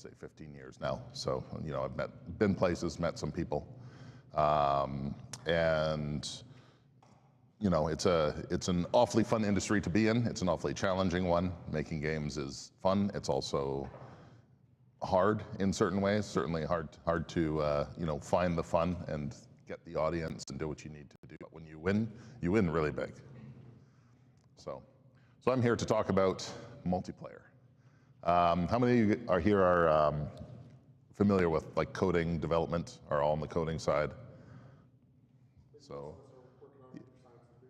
say 15 years now. So, you know, I've been places, met some people. And, you know, it's an awfully fun industry to be in. It's an awfully challenging one. Making games is fun. It's also hard in certain ways, certainly hard to, you know, find the fun and get the audience and do what you need to do. But when you win really big. So I'm here to talk about multiplayer. How many of you are here are familiar with like coding development, are all on the coding side? So,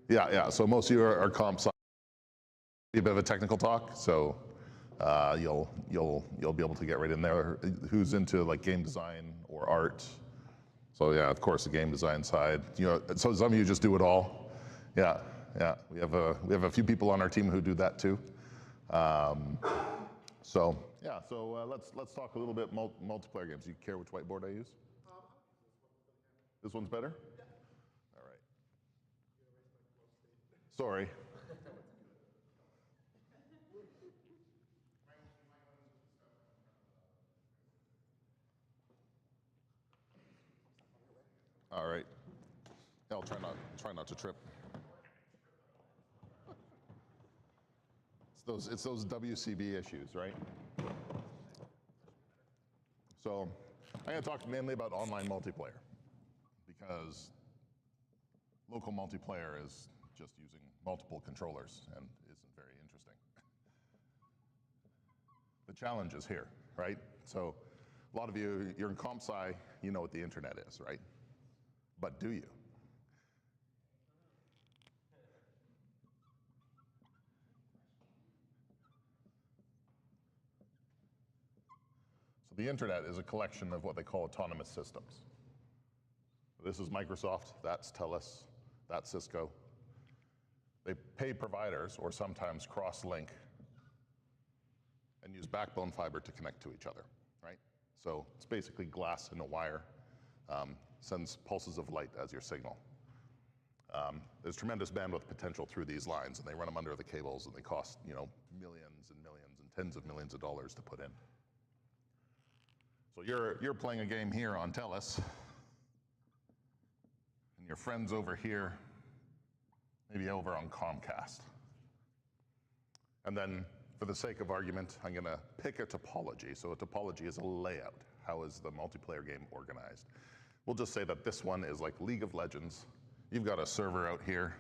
yeah. So most of you are comp sci. A bit of a technical talk, so you'll be able to get right in there. Who's into like game design or art? So yeah, of course, the game design side. You know, so some of you just do it all. Yeah. We have a few people on our team who do that too. So let's talk a little bit multiplayer games. You care which whiteboard I use? This one's better? All right. Sorry. All right. I'll try not to trip. It's those WCB issues, right? So I'm going to talk mainly about online multiplayer because local multiplayer is just using multiple controllers and isn't very interesting. The challenge is here, right? So a lot of you, you're in comp sci, you know what the internet is, right? But do you? So the internet is a collection of what they call autonomous systems. This is Microsoft, that's TELUS, that's Cisco. They pay providers or sometimes cross-link and use backbone fiber to connect to each other, right? So it's basically glass in a wire, sends pulses of light as your signal. There's tremendous bandwidth potential through these lines, and they run them under the cables, and they cost, you know, millions and millions and tens of millions of dollars to put in. So you're playing a game here on TELUS, and your friend's over here, maybe over on Comcast. And then, for the sake of argument, I'm gonna pick a topology. So a topology is a layout. How is the multiplayer game organized? We'll just say that this one is like League of Legends. You've got a server out here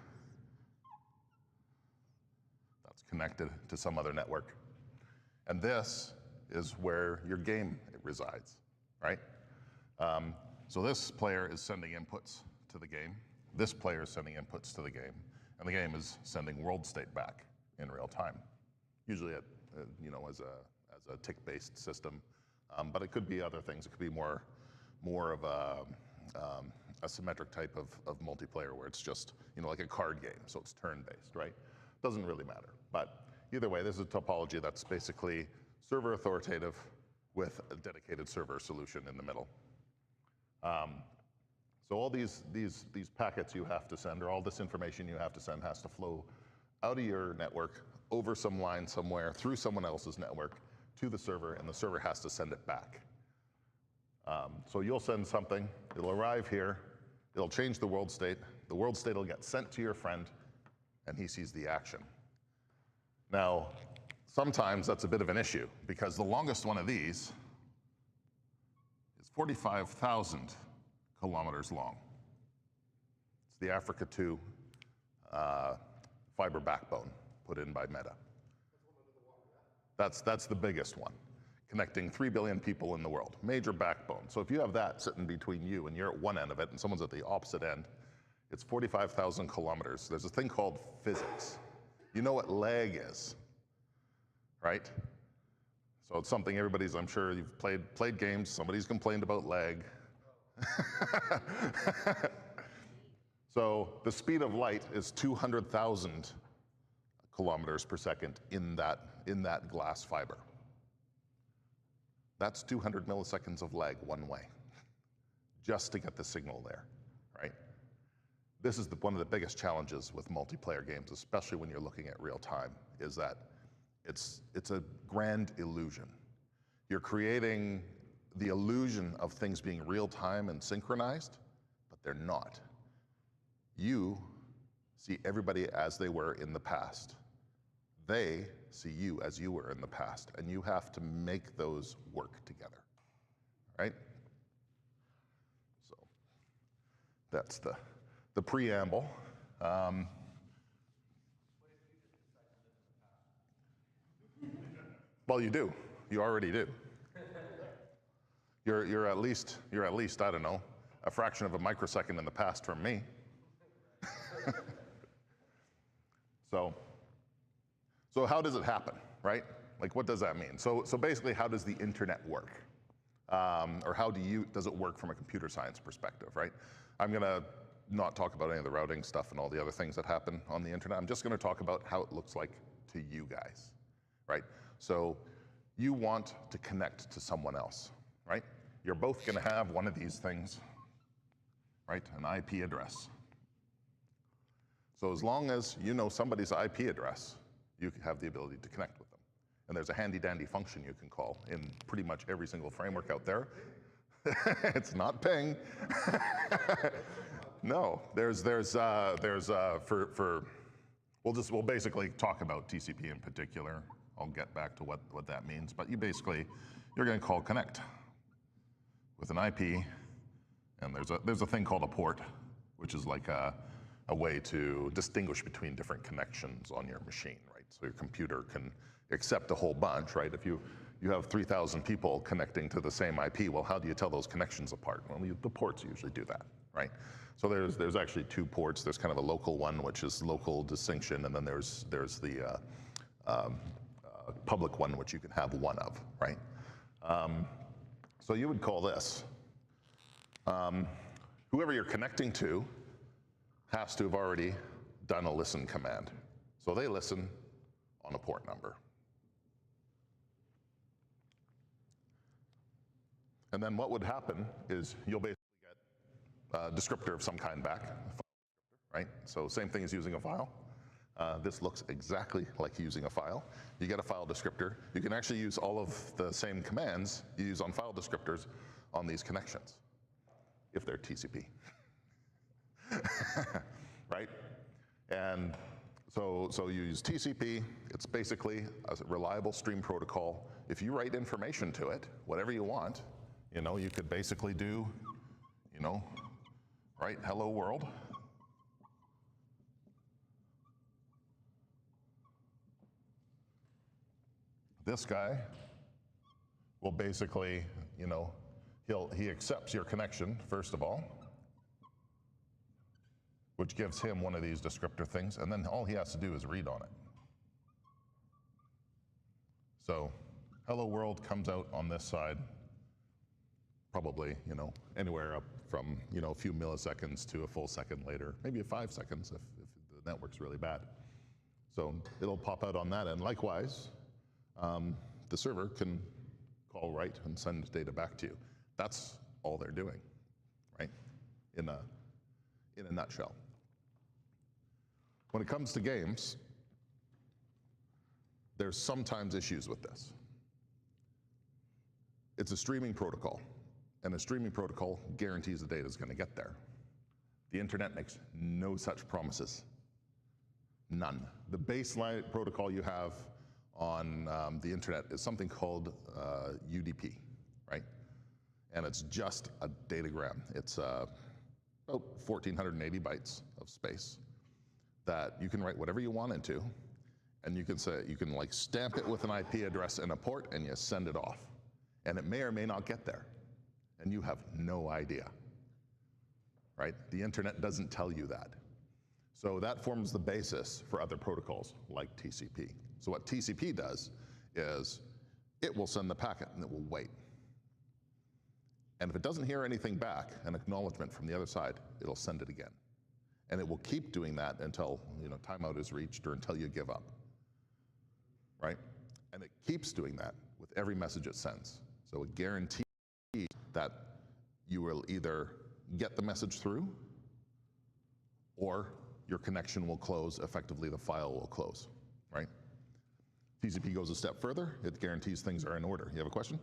that's connected to some other network. And this is where your game resides, right? So this player is sending inputs to the game. This player is sending inputs to the game. And the game is sending world state back in real time. Usually at, you know, as a tick-based system. But it could be other things. It could be more of a symmetric type of multiplayer where it's just, you know, like a card game, so it's turn-based, right? Doesn't really matter. But either way, this is a topology that's basically server authoritative with a dedicated server solution in the middle. So all these packets you have to send, or all this information you have to send, has to flow out of your network, over some line somewhere, through someone else's network, to the server, and the server has to send it back. So you'll send something, it'll arrive here, it'll change the world state will get sent to your friend, and he sees the action. Now, sometimes that's a bit of an issue, because the longest one of these is 45,000 kilometers long. It's the Africa 2 fiber backbone put in by Meta. That's the biggest one, connecting 3 billion people in the world. Major backbone. So if you have that sitting between you and you're at one end of it and someone's at the opposite end, it's 45,000 kilometers. There's a thing called physics. You know what lag is, right? So it's something I'm sure you've played games, somebody's complained about lag. So the speed of light is 200,000 kilometers per second in that glass fiber. That's 200 milliseconds of lag one way, just to get the signal there, right? This is one of the biggest challenges with multiplayer games, especially when you're looking at real time, is that it's a grand illusion. You're creating the illusion of things being real-time and synchronized, but they're not. You see everybody as they were in the past. They see you as you were in the past, and you have to make those work together, right? So that's the preamble. Well, you do. You already do. You're at least, I don't know, a fraction of a microsecond in the past from me. So how does it happen, right? Like, what does that mean? So basically, how does the internet work? Or how does it work from a computer science perspective, right? I'm gonna not talk about any of the routing stuff and all the other things that happen on the internet. I'm just gonna talk about how it looks like to you guys, right? So you want to connect to someone else, right? You're both gonna have one of these things, right? An IP address. So as long as you know somebody's IP address, you have the ability to connect with them. And there's a handy dandy function you can call in pretty much every single framework out there. It's not ping. No, we'll basically talk about TCP in particular. I'll get back to what that means, but you're gonna call connect with an IP, and there's a thing called a port, which is like a way to distinguish between different connections on your machine, right? So your computer can accept a whole bunch, right? If you have 3,000 people connecting to the same IP, well, how do you tell those connections apart? Well, the ports usually do that, right? So there's actually two ports. There's kind of a local one, which is local distinction, and then there's the public one, which you can have one of, right? So you would call this. Whoever you're connecting to has to have already done a listen command. So they listen on a port number. And then what would happen is you'll basically get a descriptor of some kind back, right? So same thing as using a file. This looks exactly like using a file. You get a file descriptor. You can actually use all of the same commands you use on file descriptors on these connections, if they're TCP. Right? And so you use TCP. It's basically a reliable stream protocol. If you write information to it, whatever you want, you could basically do, write hello world. This guy will basically, he accepts your connection, first of all, which gives him one of these descriptor things, and then all he has to do is read on it. So hello world comes out on this side, probably, anywhere up from, a few milliseconds to a full second later, maybe 5 seconds if the network's really bad. So it'll pop out on that end. Likewise, the server can call write and send data back to you. That's all they're doing, right? In a nutshell. When it comes to games, there's sometimes issues with this. It's a streaming protocol, and a streaming protocol guarantees the data is going to get there. The internet makes no such promises. None. The baseline protocol you have on the internet is something called UDP, right? And it's just a datagram. It's about 1,480 bytes of space that you can write whatever you want into, and you can stamp it with an IP address and a port, and you send it off. And it may or may not get there, and you have no idea, right? The internet doesn't tell you that. So that forms the basis for other protocols like TCP. So what TCP does is it will send the packet and it will wait. And if it doesn't hear anything back, an acknowledgement from the other side, it'll send it again. And it will keep doing that until timeout is reached or until you give up, right? And it keeps doing that with every message it sends. So it guarantees that you will either get the message through or your connection will close, effectively the file will close, right? TCP goes a step further. It guarantees things are in order. You have a question?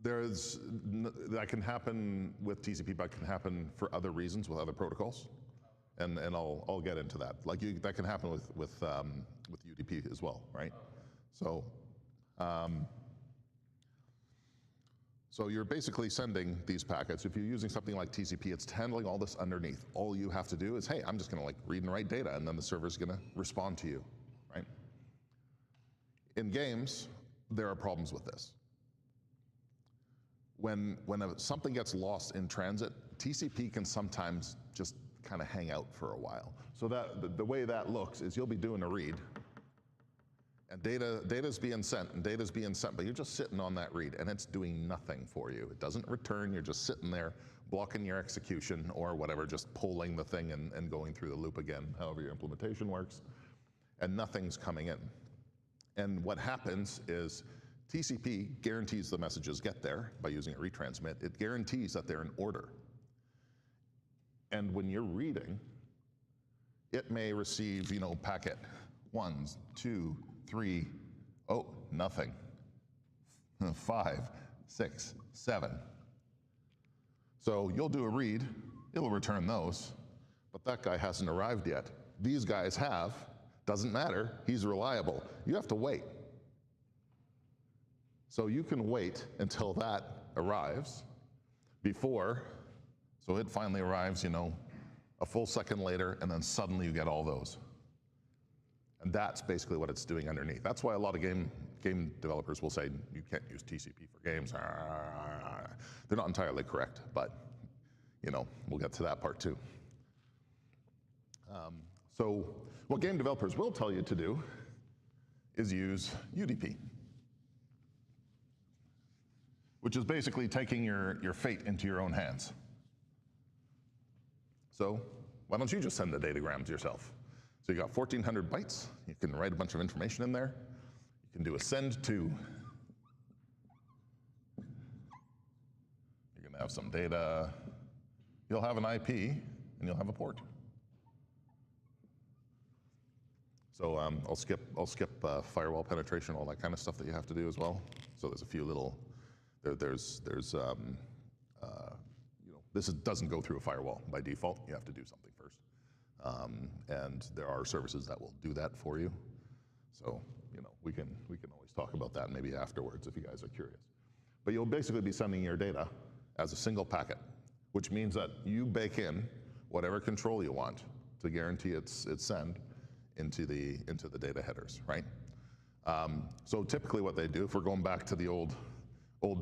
That can happen with TCP, but can happen for other reasons with other protocols, and I'll get into that. Like that can happen with UDP as well, right? So. So you're basically sending these packets. If you're using something like TCP, it's handling all this underneath. All you have to do is, hey, I'm just going to like read and write data, and then the server's going to respond to you, right? In games, there are problems with this. When something gets lost in transit, TCP can sometimes just kind of hang out for a while. So that the way that looks is you'll be doing a read, and data's being sent, but you're just sitting on that read, and it's doing nothing for you. It doesn't return, you're just sitting there, blocking your execution or whatever, just polling the thing and going through the loop again, however your implementation works, and nothing's coming in. And what happens is TCP guarantees the messages get there by using a retransmit. It guarantees that they're in order. And when you're reading, it may receive, packet 1, 2, 3, oh, nothing. 5, 6, 7. So you'll do a read, it'll return those, but that guy hasn't arrived yet. These guys have, doesn't matter, he's reliable. You have to wait. So you can wait until that arrives before, so it finally arrives, a full second later, and then suddenly you get all those. And that's basically what it's doing underneath. That's why a lot of game developers will say you can't use TCP for games. They're not entirely correct, but we'll get to that part too. So what game developers will tell you to do is use UDP, which is basically taking your fate into your own hands. So why don't you just send the datagrams yourself? So you got 1,400 bytes. You can write a bunch of information in there. You can do a send to. You're going to have some data. You'll have an IP, and you'll have a port. So I'll skip firewall penetration, all that kind of stuff that you have to do as well. So there's a few little. This doesn't go through a firewall by default. You have to do something first. And there are services that will do that for you. So, we can always talk about that maybe afterwards if you guys are curious. But you'll basically be sending your data as a single packet, which means that you bake in whatever control you want to guarantee its send into the data headers, right? So typically what they do, if we're going back to the old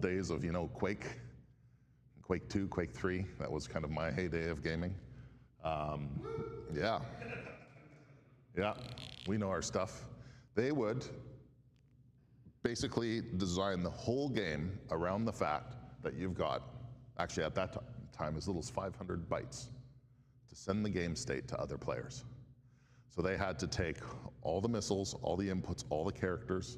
days of, Quake 2, Quake 3, that was kind of my heyday of gaming. Yeah, we know our stuff. They would basically design the whole game around the fact that you've got, actually at that time, as little as 500 bytes to send the game state to other players. So they had to take all the missiles, all the inputs, all the characters,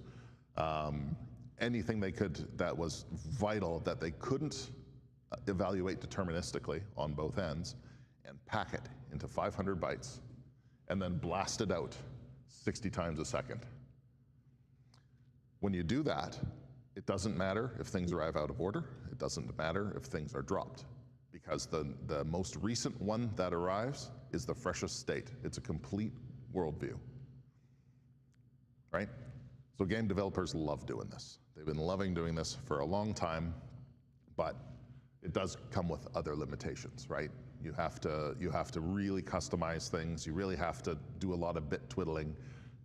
anything they could that was vital that they couldn't evaluate deterministically on both ends, and pack it into 500 bytes, and then blast it out 60 times a second. When you do that, it doesn't matter if things arrive out of order. It doesn't matter if things are dropped, because the most recent one that arrives is the freshest state. It's a complete worldview, right? So game developers love doing this. They've been loving doing this for a long time, but it does come with other limitations, right? You have to really customize things. You really have to do a lot of bit twiddling.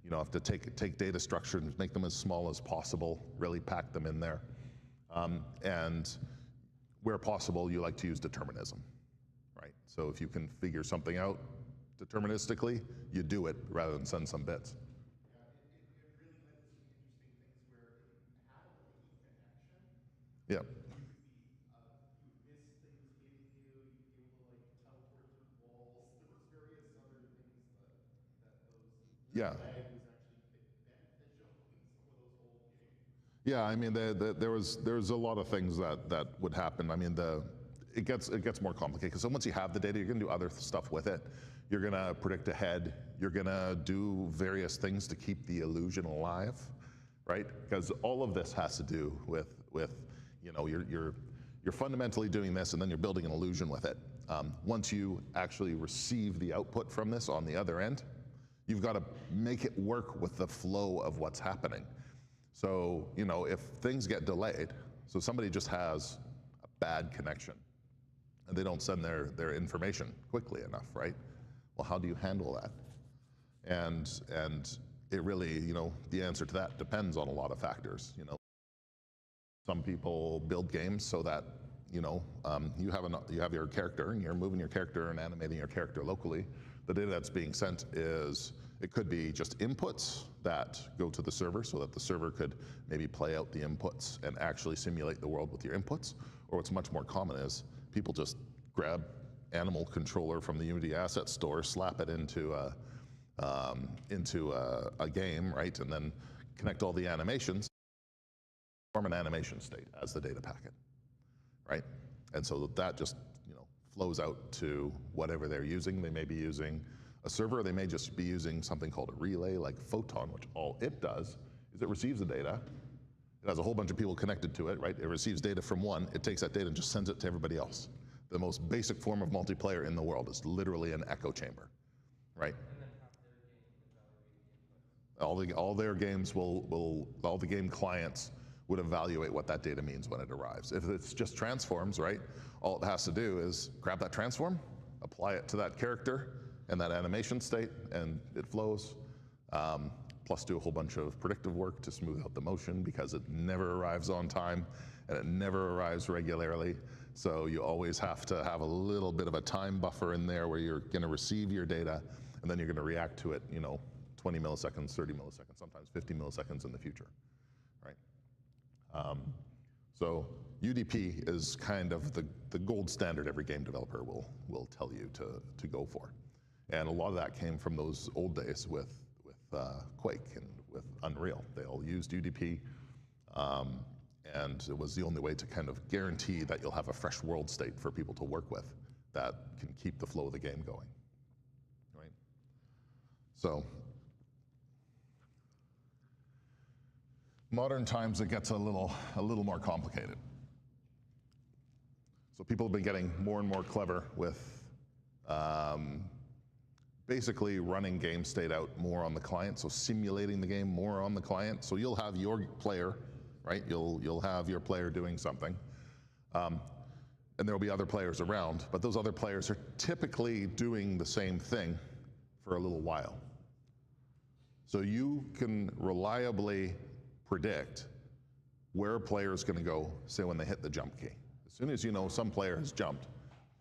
You have to take data structure and make them as small as possible, really pack them in there. And where possible, you like to use determinism, right? So if you can figure something out deterministically, you do it rather than send some bits. It really led to some interesting things where if you had a weak connection, Yeah. you would miss things hitting you. You'd be able to teleport through walls. There was various other things that those Yeah. lag was actually beneficial in some of those old games. Yeah, I mean, there was a lot of things that would happen. I mean, it gets more complicated, because once you have the data, you're going to do other stuff with it. You're going to predict ahead. You're going to do various things to keep the illusion alive, right? Because all of this has to do with you know, you're fundamentally doing this, and then you're building an illusion with it. Once you actually receive the output from this on the other end, you've got to make it work with the flow of what's happening. So, you know, if things get delayed, so somebody just has a bad connection and they don't send their information quickly enough, right? Well, how do you handle that? And it really, you know, the answer to that depends on a lot of factors. You know, some people build games so that, you know, you have your character, and you're moving your character and animating your character locally. The data that's being sent it could be just inputs that go to the server, so that the server could maybe play out the inputs and actually simulate the world with your inputs. Or what's much more common is people just grab animal controller from the Unity asset store, slap it into a game, right, and then connect all the animations, form an animation state as the data packet, right? And so that just, you know, flows out to whatever they're using. They may be using a server, or they may just be using something called a relay like Photon, which all it does is it receives the data. It has a whole bunch of people connected to it, right? It receives data from one, it takes that data and just sends it to everybody else. The most basic form of multiplayer in the world is literally an echo chamber, right? And then have their game evaluate the inputs. All their games all the game clients would evaluate what that data means when it arrives. If it's just transforms, right, all it has to do is grab that transform, apply it to that character and that animation state, and it flows. Plus do a whole bunch of predictive work to smooth out the motion, because it never arrives on time and it never arrives regularly. So you always have to have a little bit of a time buffer in there where you're going to receive your data and then you're going to react to it, you know, 20 milliseconds, 30 milliseconds, sometimes 50 milliseconds in the future, right? So UDP is kind of the gold standard every game developer will tell you to go for. And a lot of that came from those old days with Quake and with Unreal. They all used UDP, and it was the only way to kind of guarantee that you'll have a fresh world state for people to work with that can keep the flow of the game going, right? So modern times, it gets a little more complicated. So people have been getting more and more clever with basically running game state out more on the client, so simulating the game more on the client. So you'll have your player, right? You'll have your player doing something, and there'll be other players around, but those other players are typically doing the same thing for a little while. So you can reliably predict where a player is going to go, say when they hit the jump key. As soon as you know some player has jumped,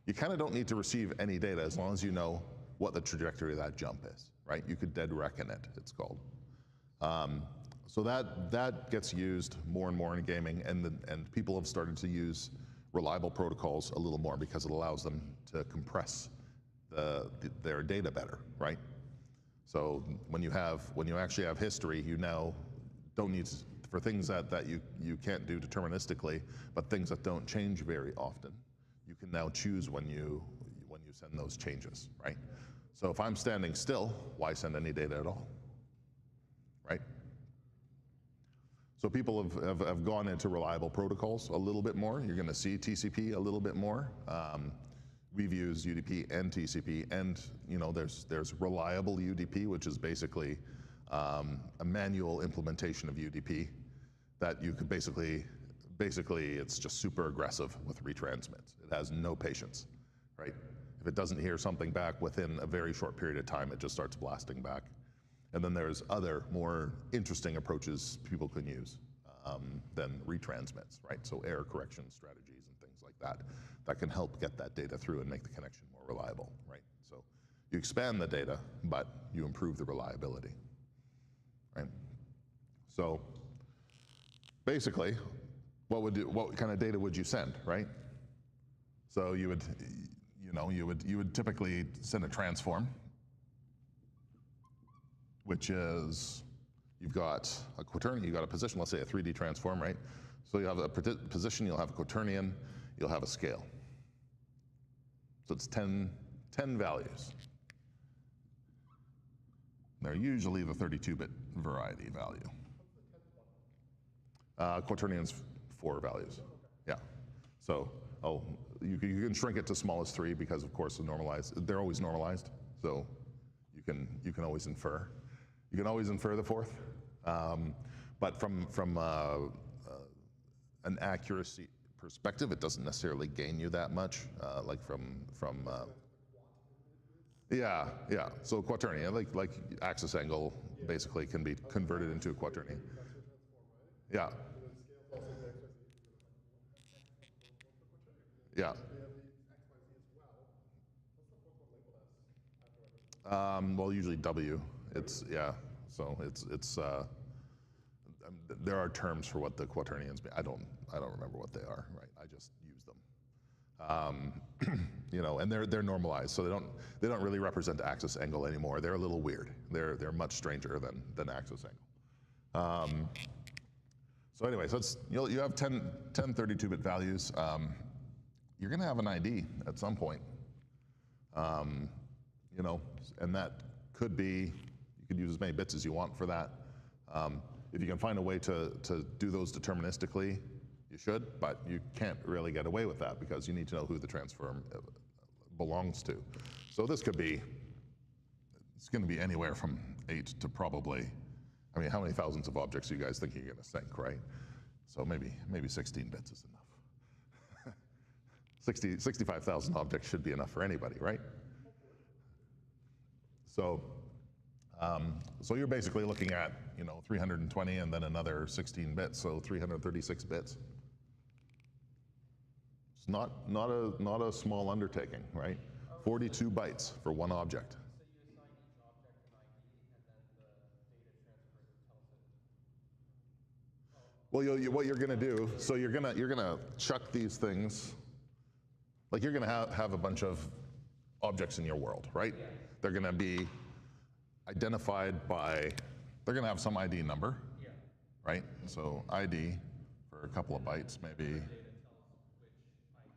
you kind of don't need to receive any data as long as you know what the trajectory of that jump is, right? You could dead reckon it, it's called. So that gets used more and more in gaming, and people have started to use reliable protocols a little more because it allows them to compress their data better, right? So when you actually have history, you now don't need to, for things that you can't do deterministically, but things that don't change very often, you can now choose when you send those changes, right? So if I'm standing still, why send any data at all, right? So people have gone into reliable protocols a little bit more. You're going to see TCP a little bit more. We've used UDP and TCP, and you know there's reliable UDP, which is basically a manual implementation of UDP that you could basically it's just super aggressive with retransmits. It has no patience, right? If it doesn't hear something back within a very short period of time, it just starts blasting back. And then there's other more interesting approaches people can use than retransmits, right? So error correction strategies and things like that can help get that data through and make the connection more reliable, right? So you expand the data, but you improve the reliability, right? So basically, what kind of data would you send, right? So you would typically send a transform, which is, you've got a quaternion, you've got a position, let's say a 3D transform, right? So you have a position, you'll have a quaternion, you'll have a scale, So it's 10 values. They're usually the 32-bit variety value. Quaternions 4 values. Yeah. So you can shrink it to smallest 3 because of course they're always normalized. So you can always infer. You can always infer the 4th. But from an accuracy perspective, it doesn't necessarily gain you that much. Like yeah. So quaternion, like axis angle, basically can be converted into a quaternion. Yeah. Yeah. Well, usually W. It's yeah. So it's there are terms for what the quaternions mean. I don't remember what they are. Right. I just use them. You know, and they're normalized, so they don't really represent axis angle anymore. They're a little weird. They're much stranger than axis angle. So anyway, so you have 10 32-bit values. You're going to have an ID at some point. You know, and that could be, you could use as many bits as you want for that. If you can find a way to do those deterministically, you should, but you can't really get away with that because you need to know who the transform belongs to. So this could be, it's going to be anywhere from 8 to probably, I mean, how many thousands of objects do you guys think you're going to sync, right? So maybe 16 bits is enough. 65,000 objects should be enough for anybody, right? So, so you're basically looking at, you know, 320 and then another 16 bits, so 336 bits. It's not a small undertaking, right? 42 bytes for one object. So you assign each object an ID, and then the data transfer tells it. Well, what you're going to do, so you're gonna chuck these things, like you're going to have a bunch of objects in your world, right? Yeah. They're going to be identified by, they're going to have some ID number, Yeah. right? So ID for a couple of bytes, maybe. Data tells which ID this change is applied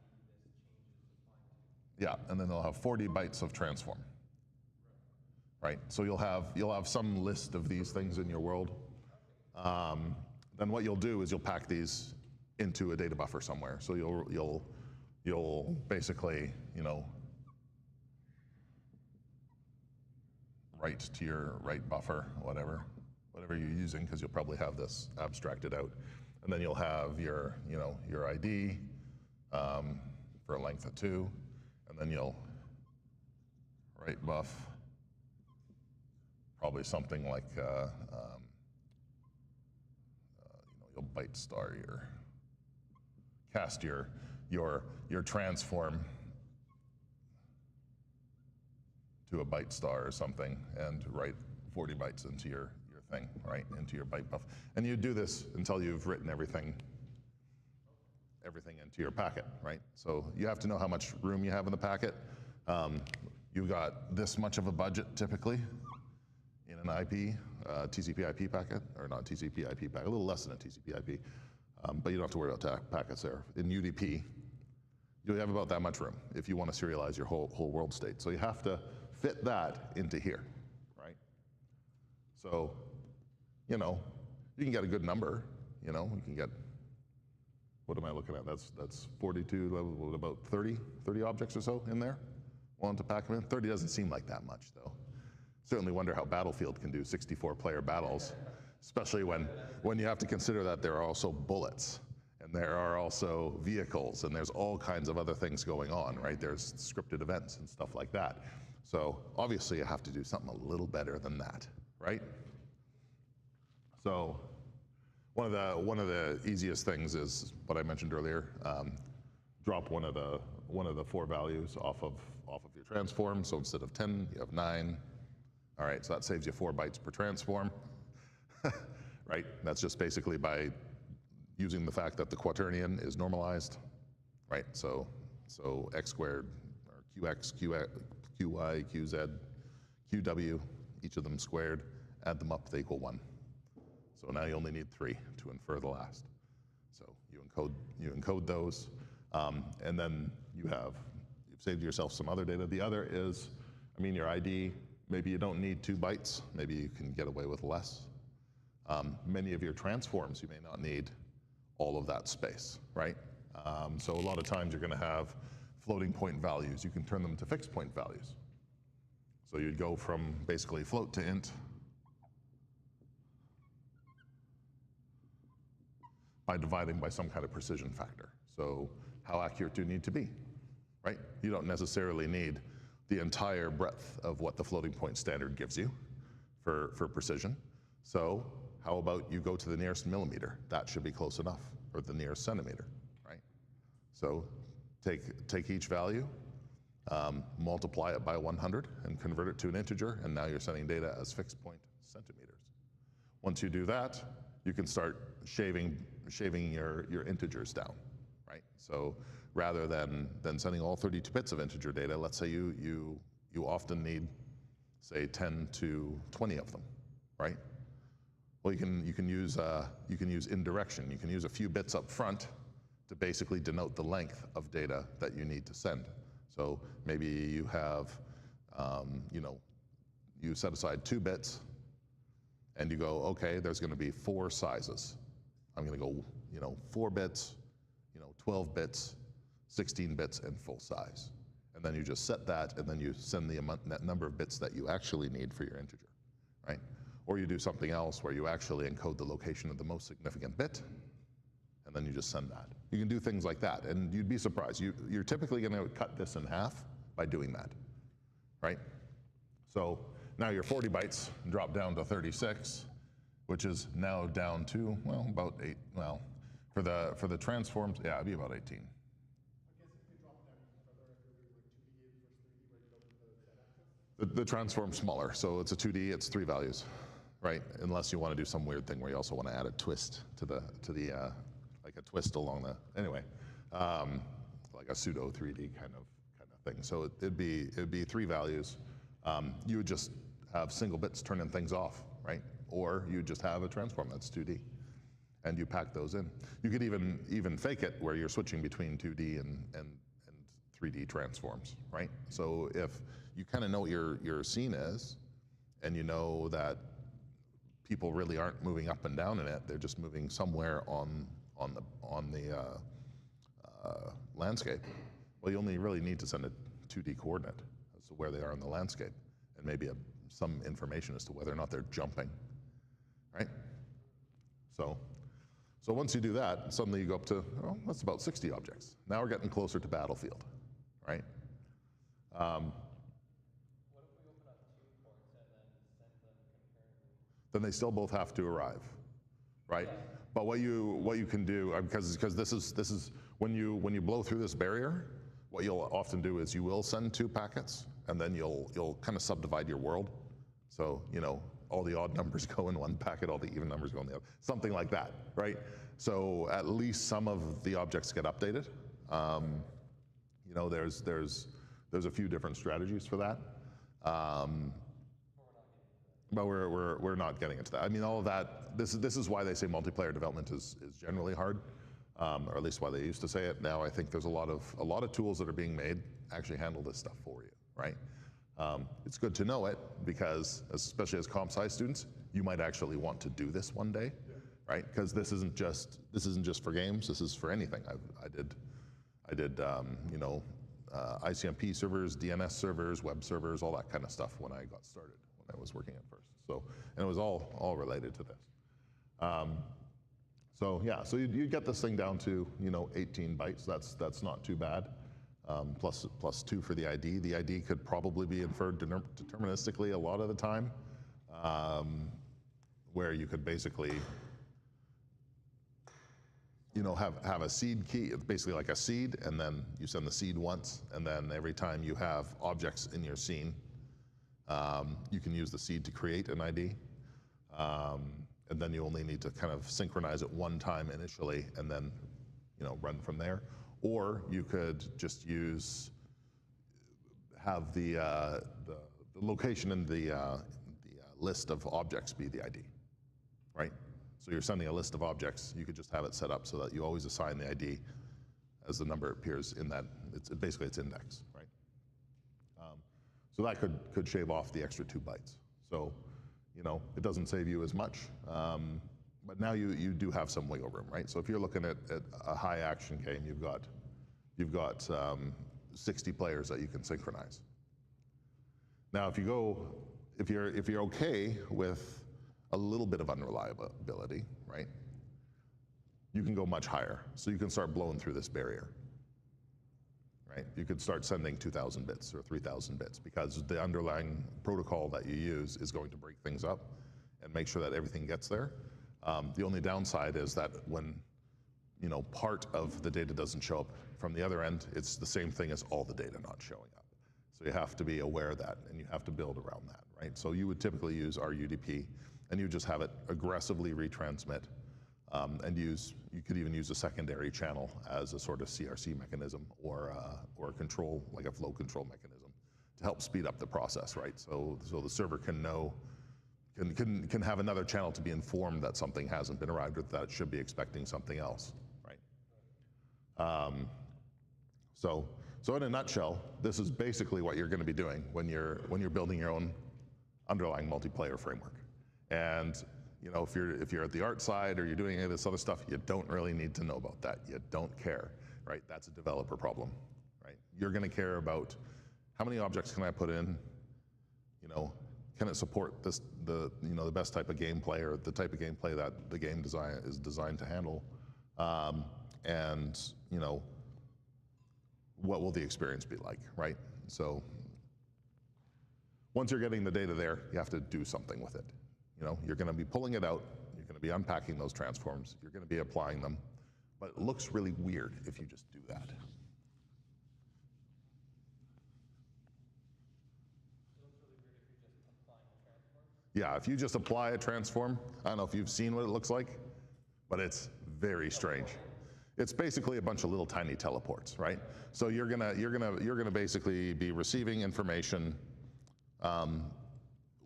to. Yeah, and then they'll have 40 bytes of transform, right? So you'll have some list of these things in your world. Then what you'll do is you'll pack these into a data buffer somewhere. So you'll basically, you know, write to your write buffer, whatever you're using, because you'll probably have this abstracted out, and then you'll have your, you know, your ID for a length of 2, and then you'll write buff, probably something like, you know, you'll byte star your, cast your transform to a byte star or something and write 40 bytes into your thing, right, into your byte buff. And you do this until you've written everything into your packet, right? So you have to know how much room you have in the packet. You've got this much of a budget typically in an IP, TCP IP packet, or not TCP IP packet, a little less than a TCP IP, but you don't have to worry about packets there. In UDP, you have about that much room if you want to serialize your whole world state. So you have to fit that into here, right? So, you know, you can get a good number, you know, you can get, what am I looking at? That's 42, about 30 objects or so in there. Want to pack them in? 30 doesn't seem like that much though. Certainly wonder how Battlefield can do 64-player battles, especially when you have to consider that there are also bullets, and there are also vehicles, and there's all kinds of other things going on, right? There's scripted events and stuff like that. So obviously you have to do something a little better than that, right? So one of the easiest things is what I mentioned earlier. Drop one of the 4 values off of your transform. So instead of 10, you have 9. All right, so that saves you 4 bytes per transform, right? That's just basically by using the fact that the quaternion is normalized, right? So x squared, or qx, qy, qz, qw, each of them squared, add them up, they equal 1. So now you only need 3 to infer the last. So you encode those, and then you have you've saved yourself some other data. The other is, I mean, your ID, maybe you don't need 2 bytes. Maybe you can get away with less. Many of your transforms, you may not need all of that space, right? So a lot of times you're going to have floating point values. You can turn them to fixed point values. So you'd go from basically float to int by dividing by some kind of precision factor. So how accurate do you need to be, right? You don't necessarily need the entire breadth of what the floating point standard gives you for precision. So how about you go to the nearest millimeter? That should be close enough, or the nearest centimeter, right? So take each value, multiply it by 100 and convert it to an integer, and now you're sending data as fixed point centimeters. Once you do that, you can start shaving your integers down, right? So rather than sending all 32 bits of integer data, let's say you often need, say, 10 to 20 of them, right? Well, you can use indirection. You can use a few bits up front to basically denote the length of data that you need to send. So maybe you have, you set aside 2 bits, and you go, okay, there's going to be 4 sizes. I'm going to go, 4 bits, 12 bits, 16 bits, and full size. And then you just set that, and then you send the number of bits that you actually need for your integer, right? Or you do something else where you actually encode the location of the most significant bit, and then you just send that. You can do things like that, and you'd be surprised. You're typically going to cut this in half by doing that, right? So now your 40 bytes drop down to 36, which is now down to, well, about 8. Well, for the transforms, yeah, it'd be about 18. I guess if you drop down even further, if you're like 2D versus 3D, where you go to the z-axis? The transform's smaller, so it's a 2D, it's 3 values, right? Unless you want to do some weird thing where you also want to add a twist to the like a twist along the, anyway, like a pseudo 3D kind of thing. So it'd be 3 values. You would just have single bits turning things off, right? Or you just have a transform that's 2D, and you pack those in. You could even fake it where you're switching between 2D and 3D transforms, right? So if you kind of know what your scene is, and you know that people really aren't moving up and down in it, they're just moving somewhere on the landscape. Well, you only really need to send a 2D coordinate as to where they are in the landscape, and maybe some information as to whether or not they're jumping, right? So once you do that, suddenly you go up to, oh, that's about 60 objects. Now we're getting closer to battlefield, right? What if we open up 2 ports and then send them concurrently? Then they still both have to arrive, right? Yeah. But what you can do, because this is when you blow through this barrier, what you'll often do is you will send 2 packets, and then you'll kind of subdivide your world. So all the odd numbers go in one packet, all the even numbers go in the other, something like that, right? So at least some of the objects get updated. There's a few different strategies for that. But we're not getting into that. I mean, all of that. This is why they say multiplayer development is generally hard, or at least why they used to say it. Now I think there's a lot of tools that are being made actually handle this stuff for you, right? It's good to know it because, especially as comp sci students, you might actually want to do this one day, right? Because this isn't just for games. This is for anything. I did ICMP servers, DNS servers, web servers, all that kind of stuff when I got started, when I was working at first. So, and it was all related to this. So yeah, so you get this thing down to 18 bytes. That's not too bad. Plus 2 for the ID. The ID could probably be inferred deterministically a lot of the time, where you could basically have a seed key. It's basically like a seed, and then you send the seed once, and then every time you have objects in your scene, you can use the seed to create an ID, and then you only need to kind of synchronize it one time initially, and then run from there. Or you could just have the location in the list of objects be the ID, right? So you're sending a list of objects. You could just have it set up so that you always assign the ID as the number appears in that. Basically it's index, right? So that could shave off the extra 2 bytes. So, you know, it doesn't save you as much, but now you do have some wiggle room, right? So if you're looking at a high action game, you've got 60 players that you can synchronize. Now, if you're okay with a little bit of unreliability, right? You can go much higher. So you can start blowing through this barrier, right? You could start sending 2,000 bits or 3,000 bits because the underlying protocol that you use is going to break things up and make sure that everything gets there. The only downside is that when, you know, part of the data doesn't show up from the other end, it's the same thing as all the data not showing up. So you have to be aware of that, and you have to build around that, right? So you would typically use RUDP, and you just have it aggressively retransmit, and you could even use a secondary channel as a sort of CRC mechanism or a control, like a flow control mechanism, to help speed up the process, right? So the server can know, can have another channel to be informed that something hasn't been arrived with, that it should be expecting something else, right? So in a nutshell, this is basically what you're going to be doing when you're building your own underlying multiplayer framework. And you know, if you're at the art side or you're doing any of this other stuff, you don't really need to know about that. You don't care, right? That's a developer problem, right? You're going to care about how many objects can I put in, you know, can it support this, the best type of gameplay or the type of gameplay that the game design is designed to handle, and you know, what will the experience be like, right? So once you're getting the data there, you have to do something with it. You know, you're going to be pulling it out, you're going to be unpacking those transforms, you're going to be applying them, but it looks really weird if you just do that. Yeah, if you just apply a transform, I don't know if you've seen what it looks like, but it's very strange. It's basically a bunch of little tiny teleports, right? So you're gonna basically be receiving information,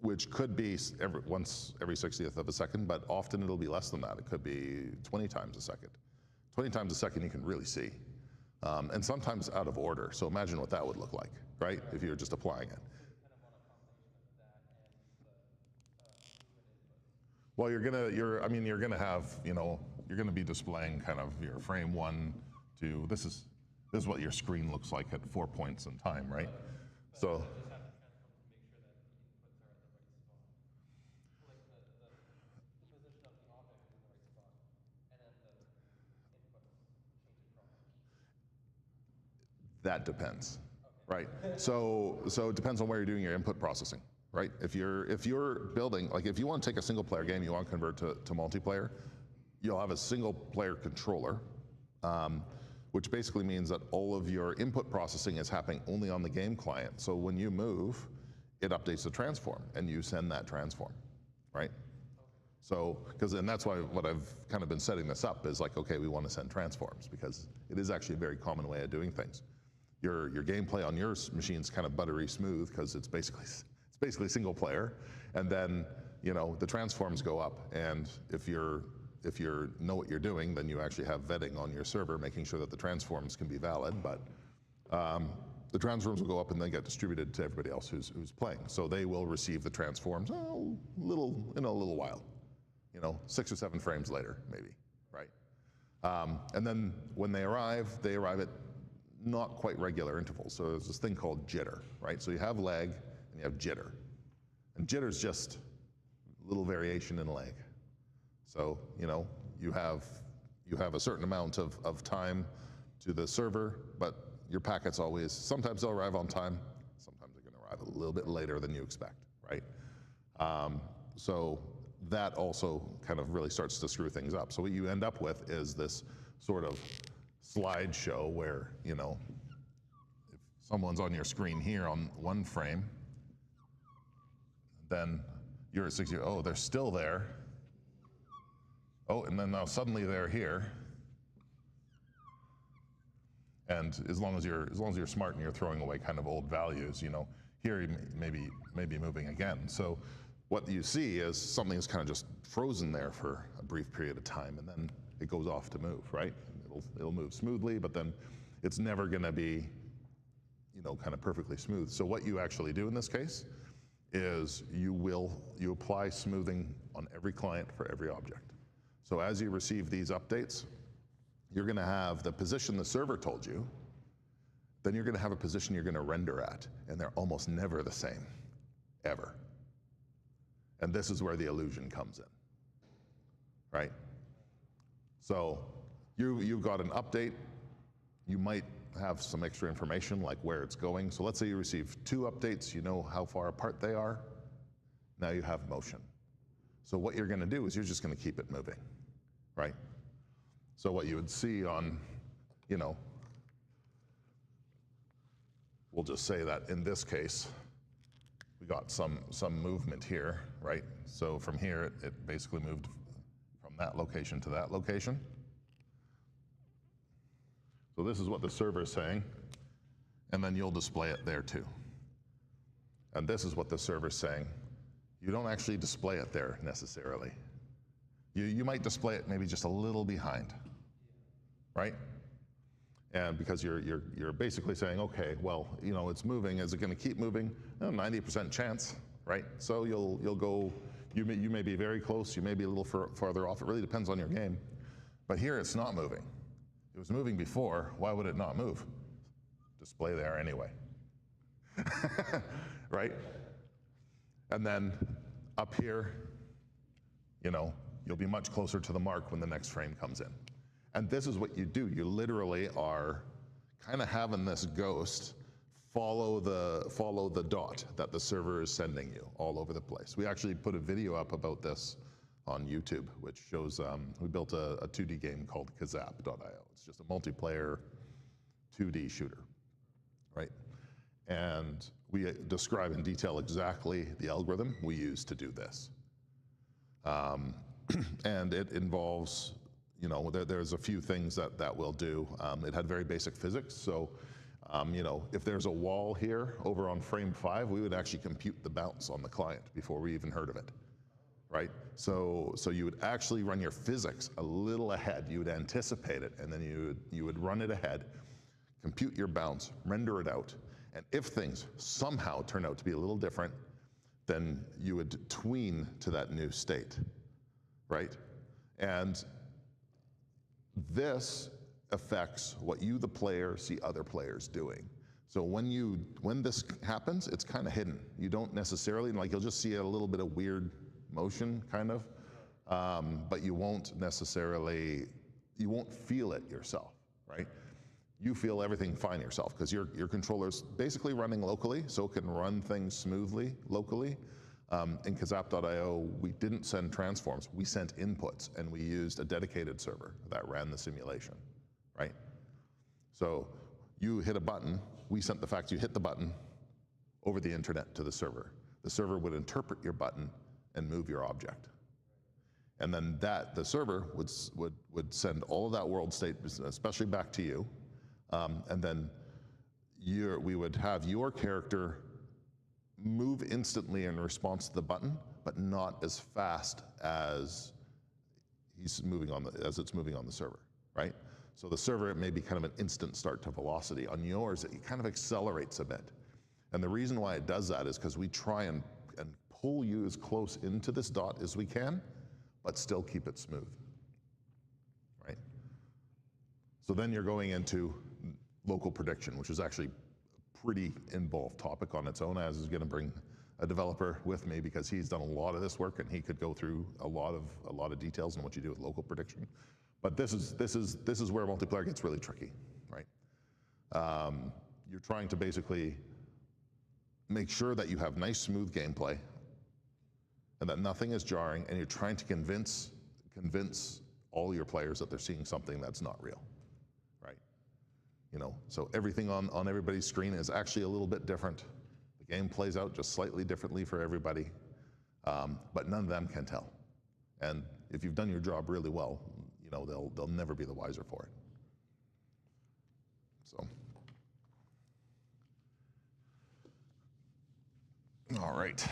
which could be once every 60th of a second, but often it'll be less than that. It could be 20 times a second. 20 times a second you can really see, and sometimes out of order. So imagine what that would look like, right? If you're just applying it. Well, you're gonna have, you know, you're gonna be displaying kind of your frame 1 to, this is what your screen looks like at 4 points in time, right? So. That depends, right? So it depends on where you're doing your input processing, right? If you're building, like if you want to take a single player game, you want to convert to multiplayer, you'll have a single player controller, which basically means that all of your input processing is happening only on the game client. So when you move, it updates the transform and you send that transform, right? So, and that's why what I've kind of been setting this up is like, okay, we want to send transforms because it is actually a very common way of doing things. Your gameplay on your machine's kind of buttery smooth because it's basically single player, and then you know the transforms go up, and if you know what you're doing, then you actually have vetting on your server, making sure that the transforms can be valid. But the transforms will go up and then get distributed to everybody else who's playing. So they will receive the transforms in a little while, you know, 6 or 7 frames later, maybe, right? And then when they arrive at not quite regular intervals. So there's this thing called jitter, right? So you have lag and you have jitter. And jitter's just a little variation in lag. So, you know, you have a certain amount of time to the server, but your packets always, sometimes they'll arrive on time, sometimes they're gonna arrive a little bit later than you expect, right? So that also kind of really starts to screw things up. So what you end up with is this sort of slideshow where, you know, if someone's on your screen here on one frame, then you're at 60, oh, they're still there. Oh, and then now suddenly they're here. And as long as you're smart and you're throwing away kind of old values, you know, here you may be moving again. So what you see is something is kind of just frozen there for a brief period of time, and then it goes off to move, right? It'll move smoothly, but then it's never going to be, kind of perfectly smooth. So what you actually do in this case is you apply smoothing on every client for every object. So as you receive these updates, you're going to have the position the server told you, then you're going to have a position you're going to render at, and they're almost never the same, ever. And this is where the illusion comes in, right? So you've got an update. You might have some extra information like where it's going. So let's say you receive 2 updates, you know how far apart they are. Now you have motion. So what you're going to do is you're just going to keep it moving, right? So what you would see on, we'll just say that in this case, we got some movement here, right? So from here, it basically moved from that location to that location. So this is what the server is saying, and then you'll display it there too. And this is what the server is saying. You don't actually display it there necessarily. You might display it maybe just a little behind, right? And because you're basically saying, okay, well, it's moving. Is it going to keep moving? 90% chance, right? So you'll go. You may be very close. You may be a little farther off. It really depends on your game. But here it's not moving. It was moving before. Why would it not move? Display there anyway, right? And then up here, you'll be much closer to the mark when the next frame comes in. And this is what you do. You literally are kind of having this ghost follow the dot that the server is sending you all over the place. We actually put a video up about this on YouTube, which shows, we built a 2D game called Kazap.io. It's just a multiplayer 2D shooter, right? And we describe in detail exactly the algorithm we use to do this. And it involves, there's a few things that we'll do. It had very basic physics. So, if there's a wall here over on frame 5, we would actually compute the bounce on the client before we even heard of it, right? So you would actually run your physics a little ahead. You would anticipate it, and then you would run it ahead, compute your bounce, render it out. And if things somehow turn out to be a little different, then you would tween to that new state, right? And this affects what you, the player, see other players doing. So when this happens, it's kind of hidden. You don't necessarily, you'll just see a little bit of weird motion, kind of, but you won't feel it yourself, right? You feel everything fine yourself because your controller's basically running locally, so it can run things smoothly locally. In Kazap.io, we didn't send transforms, we sent inputs, and we used a dedicated server that ran the simulation, right? So you hit a button, we sent the fact you hit the button over the internet to the server. The server would interpret your button and move your object. And then the server would send all of that world state, especially back to you, and then we would have your character move instantly in response to the button, but not as fast as it's moving on the server, right? So the server, it may be kind of an instant start to velocity. On yours, it kind of accelerates a bit. And the reason why it does that is because we try and pull you as close into this dot as we can, but still keep it smooth, right? So then you're going into local prediction, which is actually pretty involved topic on its own, as is going to bring a developer with me because he's done a lot of this work and he could go through a lot of details on what you do with local prediction. But this is where multiplayer gets really tricky, right? You're trying to basically make sure that you have nice, smooth gameplay and that nothing is jarring, and you're trying to convince all your players that they're seeing something that's not real, right? So everything on everybody's screen is actually a little bit different. The game plays out just slightly differently for everybody, but none of them can tell. And if you've done your job really well, they'll never be the wiser for it. So, all right.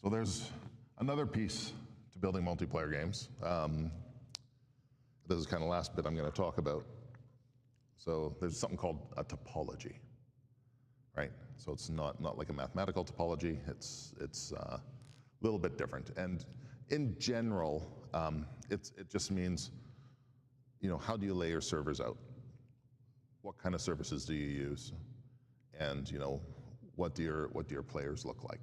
So there's another piece to building multiplayer games, This is kind of the last bit I'm going to talk about. So there's something called a topology, right? So it's not like a mathematical topology. It's a little bit different. And in general, it just means, how do you lay your servers out? What kind of services do you use? And what do your players look like?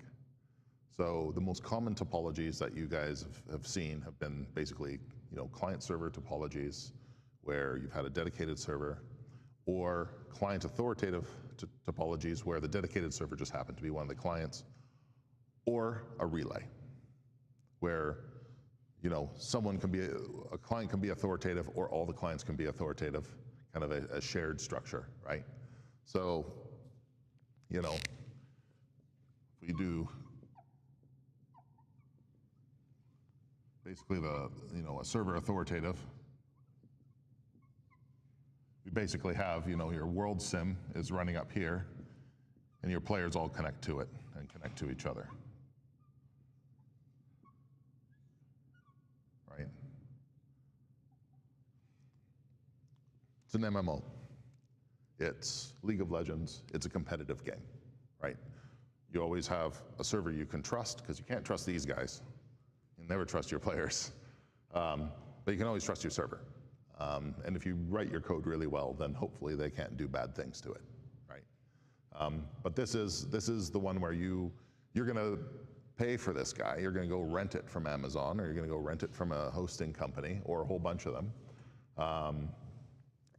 So the most common topologies that you guys have seen have been basically client-server topologies, where you've had a dedicated server, or client-authoritative topologies, where the dedicated server just happened to be one of the clients, or a relay, where a client can be authoritative, or all the clients can be authoritative, kind of a shared structure, right? So, if we do basically a server authoritative, we basically have, your world sim is running up here, and your players all connect to it and connect to each other, right? It's an MMO. It's League of Legends. It's a competitive game, right? You always have a server you can trust, because you can't trust these guys. You never trust your players. But you can always trust your server. And if you write your code really well, then hopefully they can't do bad things to it, right? But this is the one where you're going to pay for this guy. You're going to go rent it from Amazon, or you're going to go rent it from a hosting company, or a whole bunch of them.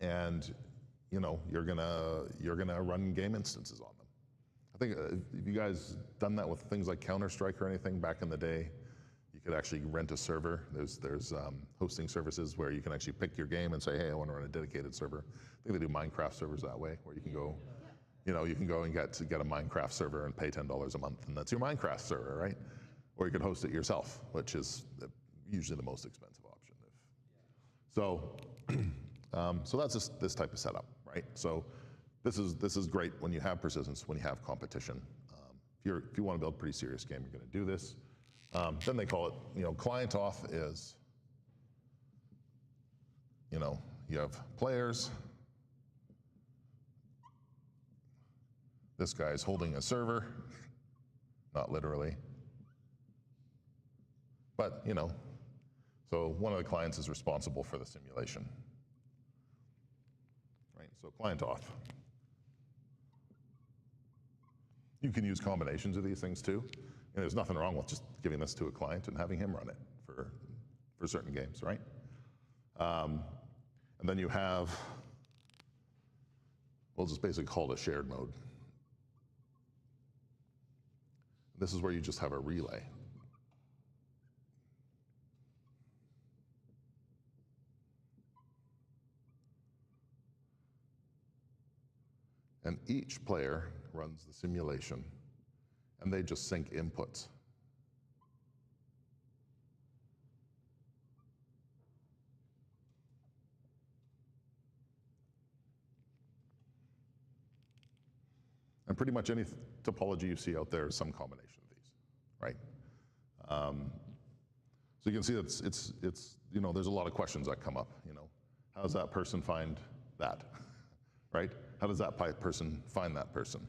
And you're gonna run game instances on them. I think if you guys done that with things like Counter-Strike or anything back in the day, you could actually rent a server. There's hosting services where you can actually pick your game and say, hey, I want to run a dedicated server. I think they do Minecraft servers that way, where you can go, you can go and get a Minecraft server and pay $10 a month, and that's your Minecraft server, right? Or you could host it yourself, which is usually the most expensive option. So that's just this type of setup, right? So this is great when you have persistence, when you have competition. If you want to build a pretty serious game, you're going to do this. Then they call it, client auth is, you have players. This guy's holding a server, not literally, but so one of the clients is responsible for the simulation. Right, so client auth. You can use combinations of these things too. And there's nothing wrong with just giving this to a client and having him run it for certain games, right? And then you have, we'll just basically call it a shared mode. This is where you just have a relay. And each player runs the simulation, and they just sync inputs. And pretty much any topology you see out there is some combination of these, right? So you can see that it's there's a lot of questions that come up. How does that person find that, right? How does that person find that person?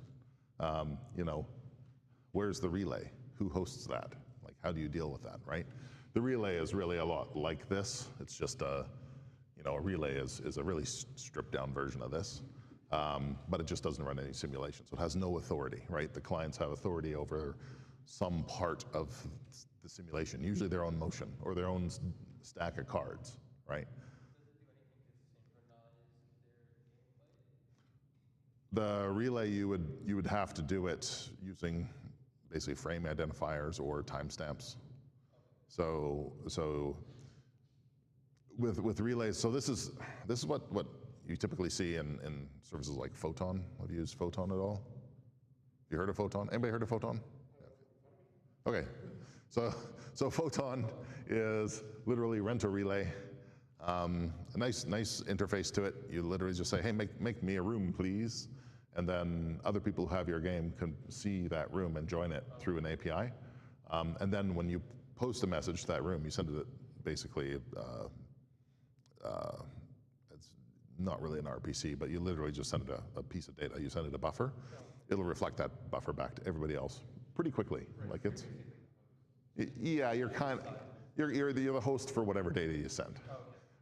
Where's the relay? Who hosts that? Like, how do you deal with that, right? The relay is really a lot like this. It's just a relay is a really stripped down version of this, but it just doesn't run any simulation, so it has no authority, right? The clients have authority over some part of the simulation, usually their own motion or their own stack of cards, right? The relay, you would have to do it using basically frame identifiers or timestamps. So with relays, so this is what you typically see in services like Photon. Have you used Photon at all? Have you heard of Photon? Anybody heard of Photon? Okay, so Photon is literally rent a relay. A nice interface to it. You literally just say, hey, make me a room, please. And then other people who have your game can see that room and join it through an API. And then when you post a message to that room, you send it basically it's not really an RPC, but you literally just send it a piece of data. You send it a buffer. It'll reflect that buffer back to everybody else pretty quickly. Like it's, yeah, you're the host for whatever data you send,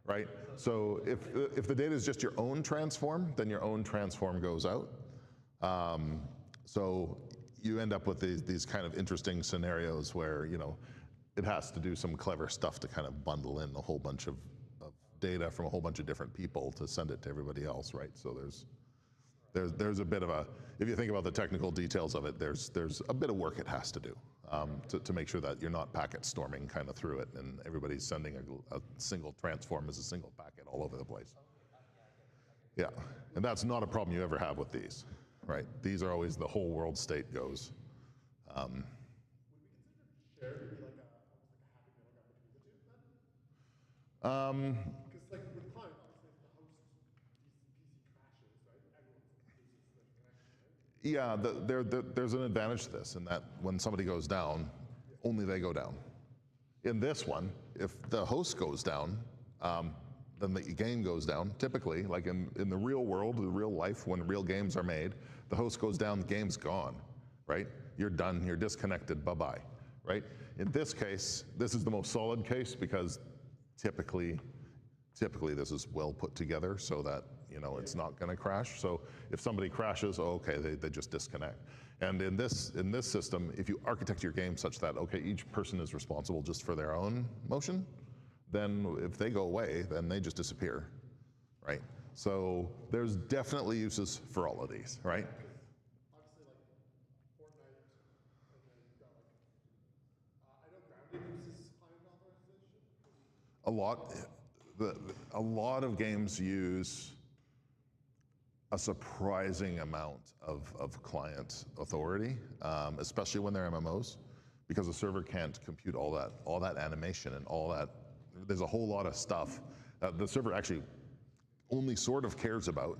right? So if the data is just your own transform, then your own transform goes out. So you end up with these kind of interesting scenarios where, you know, it has to do some clever stuff to kind of bundle in a whole bunch of data from a whole bunch of different people to send it to everybody else, right? So there's a bit of a, if you think about the technical details of it, there's a bit of work it has to do to make sure that you're not packet storming kind of through it and everybody's sending a single transform as a single packet all over the place. Yeah, and that's not a problem you ever have with these, right? These are always the whole world state goes. Would we consider shared to be like almost like a happy middle ground between the two then? Because like with client, obviously if the host PC crashes, right, everyone loses the connection, right? Yeah, there's an advantage to this in that when somebody goes down, only they go down. In this one, if the host goes down, then the game goes down. Typically, like in the real world, the real life, when real games are made, the host goes down, the game's gone, right? You're done, you're disconnected, bye-bye, right? In this case, this is the most solid case because typically this is well put together so that, you know, it's not gonna crash. So if somebody crashes, oh, okay, they just disconnect. And in this system, if you architect your game such that, okay, each person is responsible just for their own motion, then if they go away, then they just disappear, right? So there's definitely uses for all of these, right? Obviously like Fortnite, and then you've got like, I know Grounded uses client authorization. A lot of games use a surprising amount of client authority, especially when they're MMOs, because the server can't compute all that animation and all that. There's a whole lot of stuff that the server actually only sort of cares about,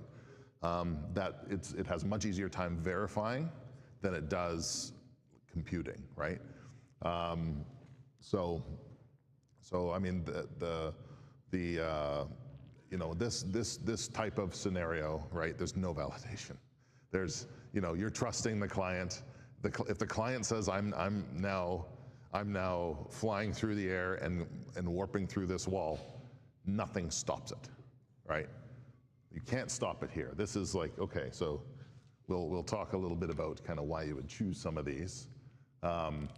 that it has much easier time verifying than it does computing, right? So I mean you know, this type of scenario, right? There's no validation. There's, you know, you're trusting the client. If the client says I'm now flying through the air and warping through this wall, nothing stops it, right? You can't stop it here. This is like, okay, so we'll talk a little bit about kind of why you would choose some of these. So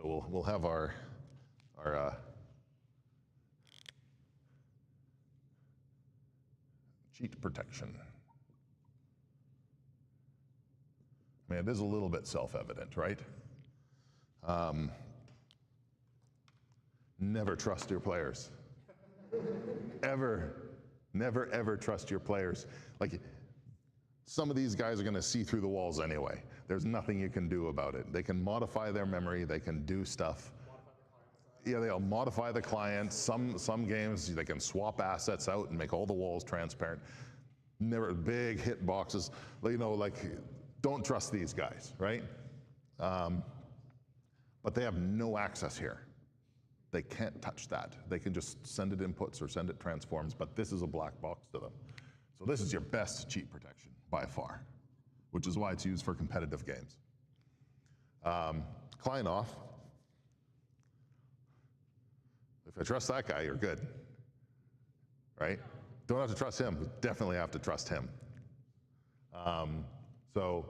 we'll have our cheat protection. I mean, it is a little bit self-evident, right? Never trust your players. Ever. Never, ever trust your players. Like, some of these guys are gonna see through the walls anyway. There's nothing you can do about it. They can modify their memory, they can do stuff. Yeah, they'll modify the client. Some games, they can swap assets out and make all the walls transparent. Never, big hit boxes. You know, like, don't trust these guys, right? But they have no access here. They can't touch that. They can just send it inputs or send it transforms, but this is a black box to them. So this is your best cheat protection by far, which is why it's used for competitive games. Client off. If I trust that guy, you're good, right? Don't have to trust him, definitely have to trust him. So,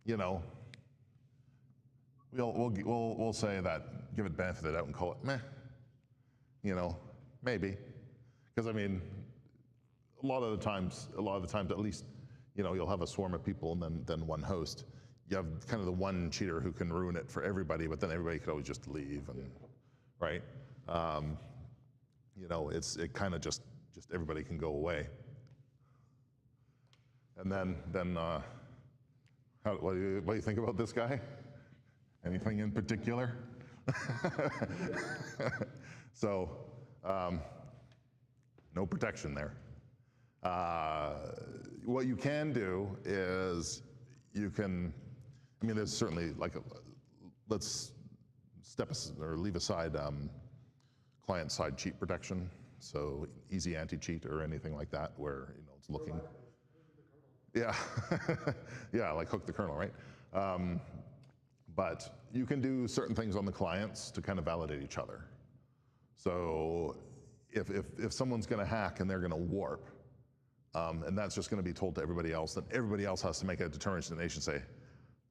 you know, we'll say that, give it benefit of the doubt and call it meh, you know, maybe. Because I mean, a lot of the times, at least, you know, you'll have a swarm of people and then one host. You have kind of the one cheater who can ruin it for everybody, but then everybody could always just leave, and right? You know, it kind of just everybody can go away. And then what do you think about this guy? Anything in particular? So, no protection there. What you can do is you can, I mean, there's certainly like, let's leave aside client-side cheat protection. So easy anti-cheat or anything like that where it's looking. Yeah, yeah, like hook the kernel, right? But you can do certain things on the clients to kind of validate each other. So if someone's going to hack and they're going to warp, and that's just going to be told to everybody else, then everybody else has to make a determination, say,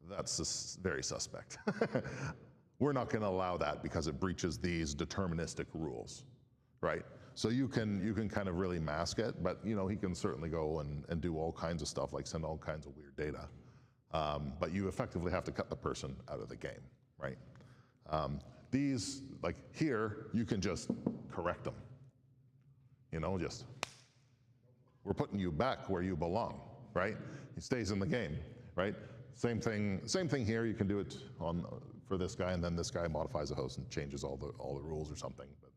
that's very suspect. We're not going to allow that because it breaches these deterministic rules, right? So you can kind of really mask it, but he can certainly go and do all kinds of stuff, like send all kinds of weird data. But you effectively have to cut the person out of the game, right? These, like here, you can just correct them. Just, we're putting you back where you belong, right? He stays in the game, right? Same thing here. You can do it for this guy, and then this guy modifies the host and changes all the rules or something. But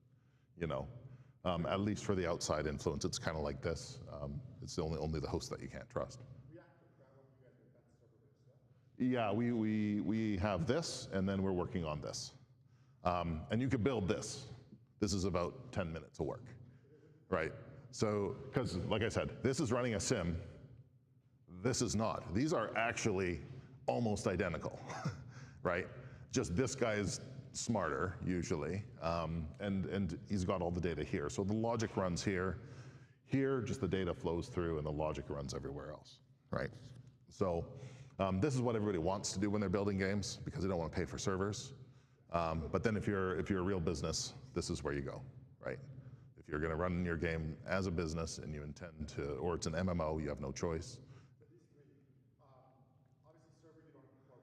at least for the outside influence, it's kind of like this. It's only the host that you can't trust. Yeah, we have this, and then we're working on this. And you could build this. This is about 10 minutes of work, right? So, because like I said, this is running a sim. This is not. These are actually almost identical, right? Just this guy is smarter, usually, and he's got all the data here. So the logic runs here. Here, just the data flows through, and the logic runs everywhere else, right? So this is what everybody wants to do when they're building games because they don't want to pay for servers. But then if you're a real business, this is where you go, right? If you're going to run your game as a business and you intend to, or it's an MMO, you have no choice. Obviously, server you don't have to port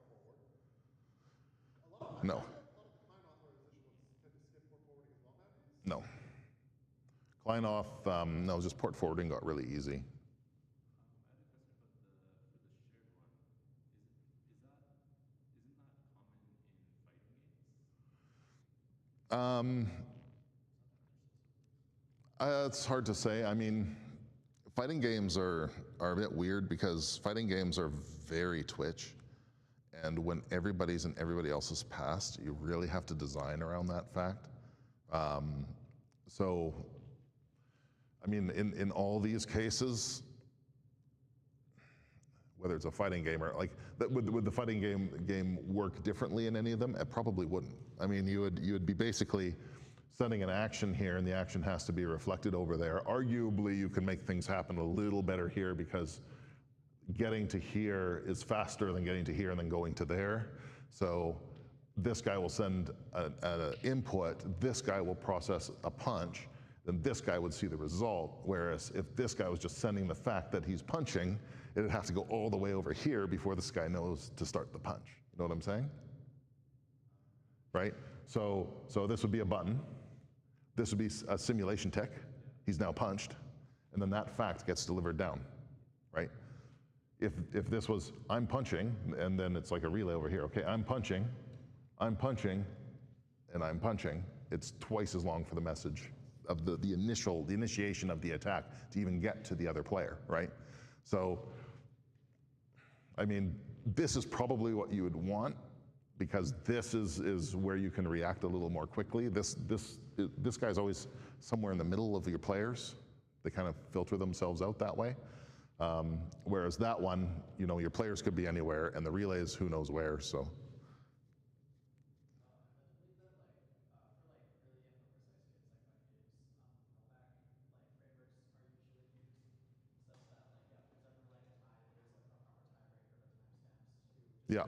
forward. No. A lot of the client authorization ones tend to skip port forwarding as well nowadays. No. Client off, no, just port forwarding got really easy. It's hard to say. I mean, fighting games are a bit weird because fighting games are very Twitch. And when everybody's in everybody else's past, you really have to design around that fact. So, I mean, in all these cases, whether it's a fighting game or like, would the fighting game work differently in any of them? It probably wouldn't. I mean, you would be basically sending an action here, and the action has to be reflected over there. Arguably, you can make things happen a little better here because getting to here is faster than getting to here and then going to there. So this guy will send an input, this guy will process a punch, then this guy would see the result. Whereas if this guy was just sending the fact that he's punching, it'd have to go all the way over here before this guy knows to start the punch. You know what I'm saying? Right? So this would be a button. This would be a simulation tick. He's now punched, and then that fact gets delivered down, right? If this was, I'm punching, and then it's like a relay over here. Okay, I'm punching, and I'm punching. It's twice as long for the message of the initiation of the attack to even get to the other player, right? So, I mean, this is probably what you would want because this is where you can react a little more quickly. This guy's always somewhere in the middle of your players. They kind of filter themselves out that way. Whereas that one, your players could be anywhere, and the relay is who knows where. So. Yeah.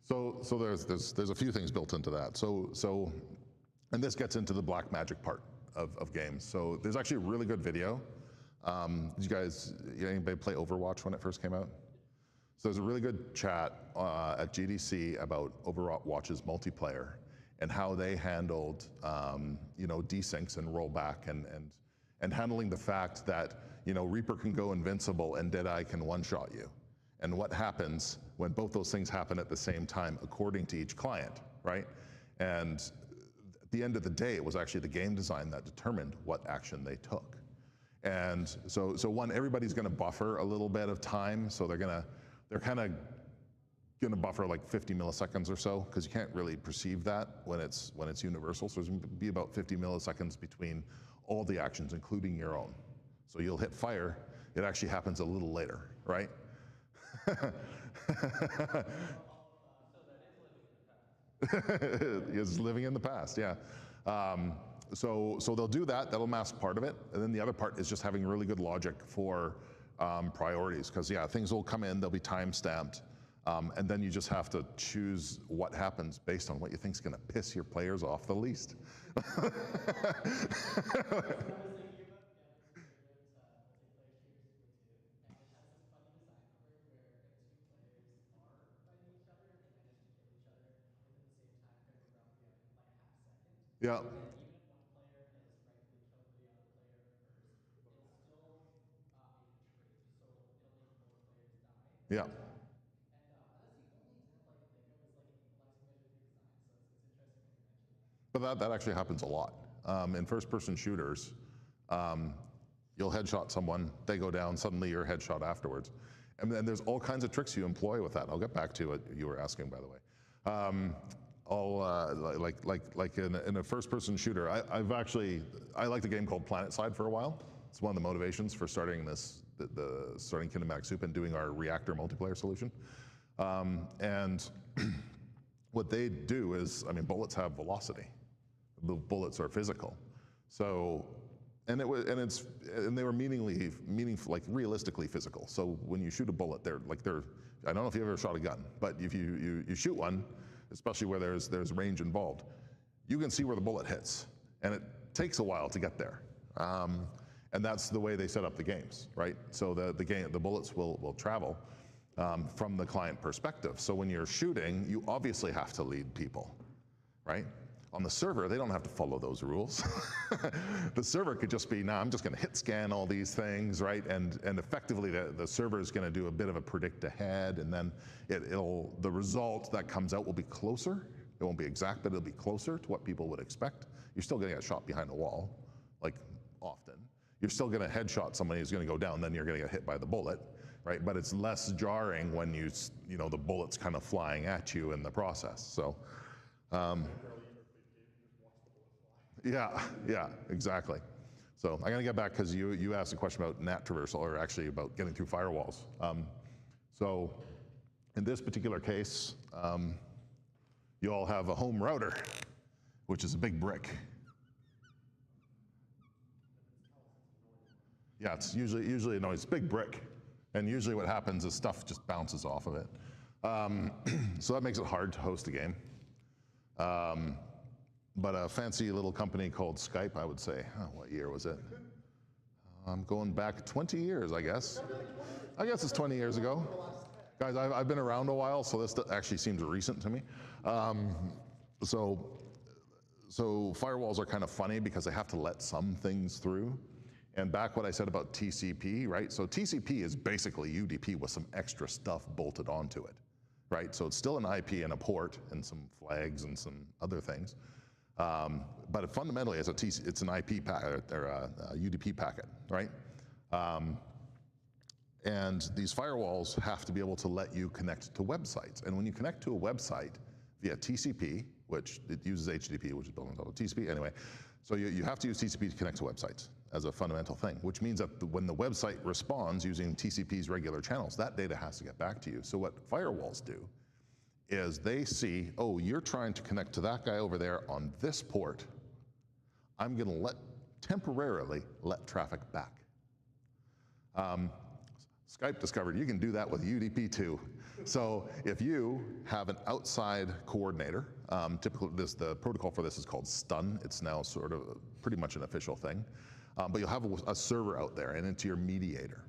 So there's a few things built into that. So and this gets into the black magic part of games. So there's actually a really good video. Did anybody play Overwatch when it first came out? So there's a really good chat at GDC about Overwatch's multiplayer and how they handled desyncs and rollback and handling the fact that Reaper can go invincible and Deadeye can one-shot you. And what happens when both those things happen at the same time according to each client, right? And at the end of the day, it was actually the game design that determined what action they took. And so one, everybody's going to buffer a little bit of time. So they're kind of going to buffer like 50 milliseconds or so, because you can't really perceive that when it's universal. So there's going to be about 50 milliseconds between all the actions, including your own. So you'll hit fire. It actually happens a little later, right? So that is living in the past. Is living in the past, yeah. So they'll do that. That'll mask part of it, and then the other part is just having really good logic for priorities. Because yeah, things will come in. They'll be time stamped, and then you just have to choose what happens based on what you think is going to piss your players off the least. Yeah. And even if one player has rightfully killed the other player first, it'll still make a trait. So it'll make both players die. Yeah. And that was the only example I could think of as like an equalizing measure through design. So it's interesting that you mentioned that. But that actually happens a lot. In first-person shooters, you'll headshot someone, they go down, suddenly you're headshot afterwards. And then there's all kinds of tricks you employ with that. I'll get back to what you were asking, by the way. Like in a first-person shooter, I liked a game called PlanetSide for a while. It's one of the motivations for starting starting Kinematic Soup and doing our reactor multiplayer solution. And what they do is, I mean, bullets have velocity. The bullets are physical. So, and they were meaningful, like realistically physical. So when you shoot a bullet, I don't know if you ever shot a gun, but if you shoot one, especially where there's range involved, you can see where the bullet hits, and it takes a while to get there. And that's the way they set up the games, right? So the bullets will travel from the client perspective. So when you're shooting, you obviously have to lead people, right? On the server, they don't have to follow those rules. The server could just be, I'm just going to hit scan all these things, right? And effectively, the server is going to do a bit of a predict ahead, and then the result that comes out will be closer. It won't be exact, but it'll be closer to what people would expect. You're still going to get shot behind a wall, like often. You're still going to headshot somebody who's going to go down, then you're going to get hit by the bullet, right? But it's less jarring when the bullet's kind of flying at you in the process. So. Yeah, exactly. So I'm gonna get back because you asked a question about NAT traversal, or actually about getting through firewalls. So in this particular case, you all have a home router, which is a big brick. Yeah, it's usually no, it's a big brick, and usually what happens is stuff just bounces off of it. So that makes it hard to host a game. But a fancy little company called Skype, I would say, what year was it? I'm going back 20 years, I guess. I guess it's 20 years ago. Guys, I've been around a while, so this actually seems recent to me. So firewalls are kind of funny because they have to let some things through. And back what I said about TCP, right? So TCP is basically UDP with some extra stuff bolted onto it, right? So it's still an IP and a port and some flags and some other things. But fundamentally, it's an IP packet or a UDP packet, right? And these firewalls have to be able to let you connect to websites. And when you connect to a website via TCP, which it uses HTTP, which is built on top of TCP anyway, so you have to use TCP to connect to websites as a fundamental thing, which means that when the website responds using TCP's regular channels, that data has to get back to you. So what firewalls do is they see, oh, you're trying to connect to that guy over there on this port. I'm going to temporarily let traffic back. Skype discovered you can do that with UDP too. So if you have an outside coordinator, typically the protocol for this is called STUN. It's now sort of pretty much an official thing. But you'll have a server out there, and it's your mediator.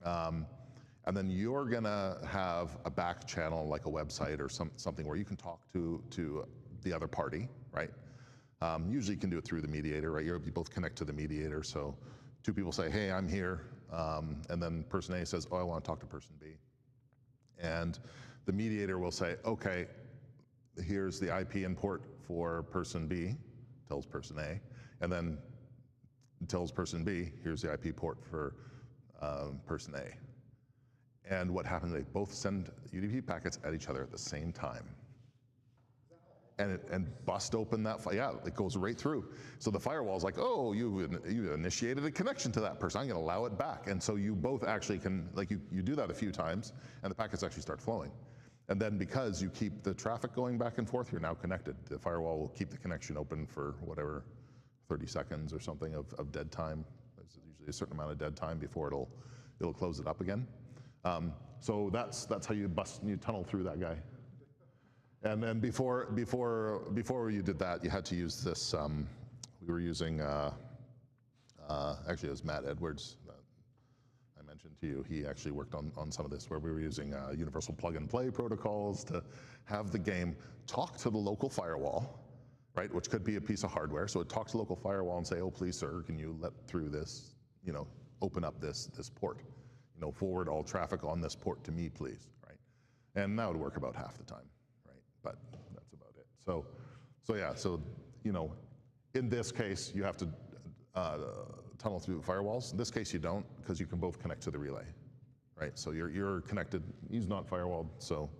And then you're gonna have a back channel like a website or something where you can talk to the other party, right? Usually you can do it through the mediator, right? You both connect to the mediator. So two people say, hey, I'm here. And then person A says, oh, I want to talk to person B. And the mediator will say, okay, here's the IP and port for person B, tells person A. And then It tells person B, here's the IP port for person A. And what happens, they both send UDP packets at each other at the same time. And bust open that, yeah, it goes right through. So the firewall's like, oh, you initiated a connection to that person, I'm gonna allow it back. And so you both actually can, like you do that a few times, and the packets actually start flowing. And then because you keep the traffic going back and forth, you're now connected. The firewall will keep the connection open for whatever, 30 seconds or something of dead time. There's usually a certain amount of dead time before it'll close it up again. So that's how you tunnel through that guy. And then before you did that, you had to use this. We were using actually it was Matt Edwards that I mentioned to you. He actually worked on some of this, where we were using universal plug and play protocols to have the game talk to the local firewall, right? Which could be a piece of hardware. So it talks to the local firewall and say, oh, please, sir, can you let through this? Open up this port. Forward all traffic on this port to me, please, right? And that would work about half the time. But that's about it. So in this case, you have to tunnel through the firewalls. In this case, you don't, because you can both connect to the relay, right? So you're connected, he's not firewalled, so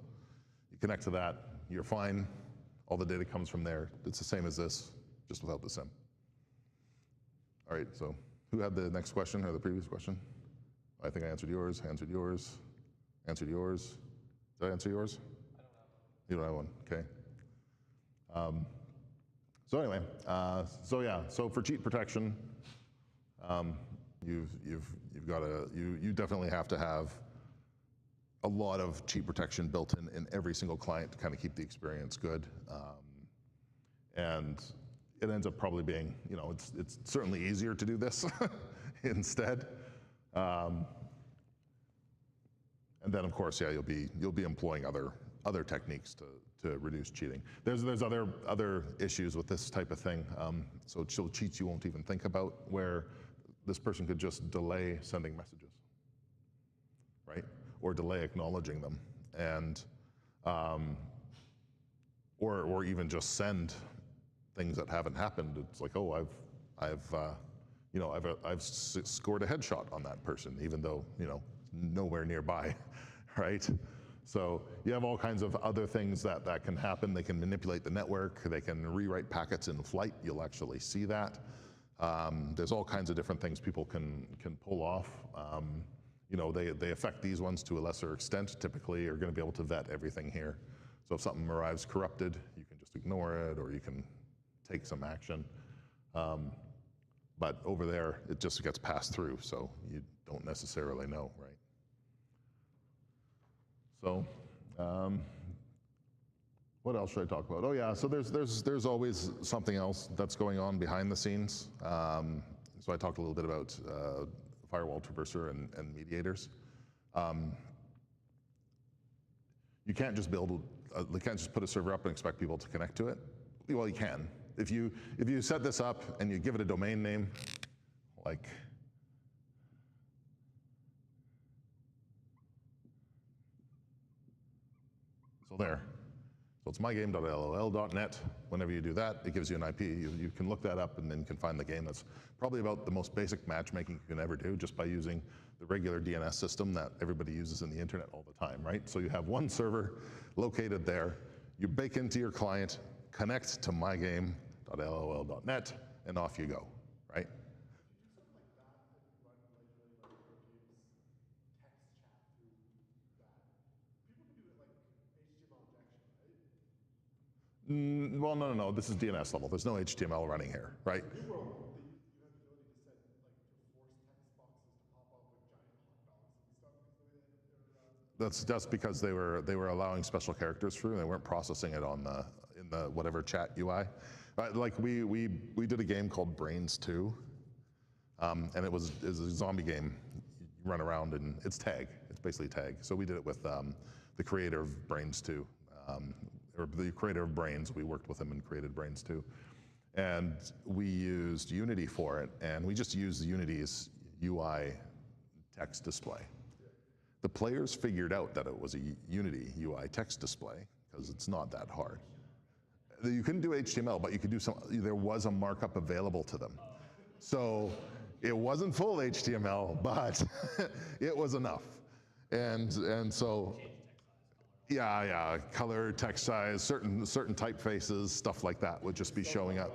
you connect to that, you're fine. All the data comes from there. It's the same as this, just without the SIM. All right, so who had the next question or the previous question? I think I answered yours, answered yours, answered yours. Did I answer yours? You don't have one, okay. So anyway, so for cheat protection, you definitely have to have a lot of cheat protection built in every single client to kind of keep the experience good. And it ends up probably being, it's certainly easier to do this instead. And then of course, yeah, you'll be employing other techniques to reduce cheating. There's other issues with this type of thing. So cheats you won't even think about, where this person could just delay sending messages, right? Or delay acknowledging them, and or even just send things that haven't happened. It's like, oh, I've scored a headshot on that person, even though nowhere nearby, right? So you have all kinds of other things that can happen. They can manipulate the network. They can rewrite packets in flight. You'll actually see that. There's all kinds of different things people can pull off. They affect these ones to a lesser extent. Typically, you're going to be able to vet everything here. So if something arrives corrupted, you can just ignore it, or you can take some action. But over there, it just gets passed through, so you don't necessarily know, right? So, what else should I talk about? Oh yeah, so there's always something else that's going on behind the scenes. So I talked a little bit about firewall traverser and mediators. You can't just put a server up and expect people to connect to it. Well, you can. If you set this up and you give it a domain name, like so there. So it's mygame.ll.net. Whenever you do that, it gives you an IP. You can look that up and then you can find the game. That's probably about the most basic matchmaking you can ever do, just by using the regular DNS system that everybody uses in the internet all the time, right? So you have one server located there. You bake into your client, connect to mygame.ll.net, and off you go, right? Well, no. This is DNS level. There's no HTML running here, right? You have the ability to set, to force text boxes to pop up with giant hot dogs and stuff, because the way they That's because they were allowing special characters through. They weren't processing it in the whatever chat UI. Like we did a game called Brains 2, and it was a zombie game. You run around and it's tag. It's basically tag. So we did it with the creator of Brains 2. Or the creator of Brains, we worked with him and created Brains 2. And we used Unity for it, and we just used Unity's UI text display. The players figured out that it was a Unity UI text display, because it's not that hard. You couldn't do HTML, but you could do there was a markup available to them. So it wasn't full HTML, but it was enough. And so, yeah, color, text size, certain typefaces, stuff like that would just be showing up.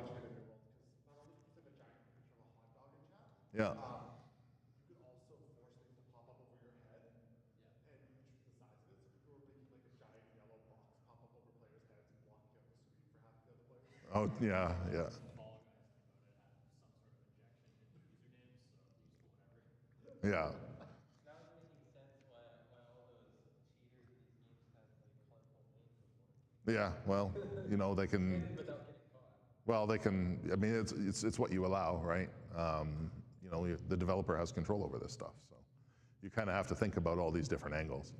Not only you can send a giant picture of a hot dog in chat, Yeah, you could also force things to pop up over your head, and you could choose the size of it. So people were making like a giant yellow box pop up over players' heads and blocking out the screen for half the other players. oh, yeah, yeah. Fall Guys thing about it had some sort of injection into usernames, so useful whatever. Yeah, Now it's making sense why all those cheaters in these games had like colorful names before. yeah, well, you know, they can, Without getting caught. well, they can, I mean, it's what you allow, right? You know, the developer has control over this stuff, so you kind of have to think about all these different angles.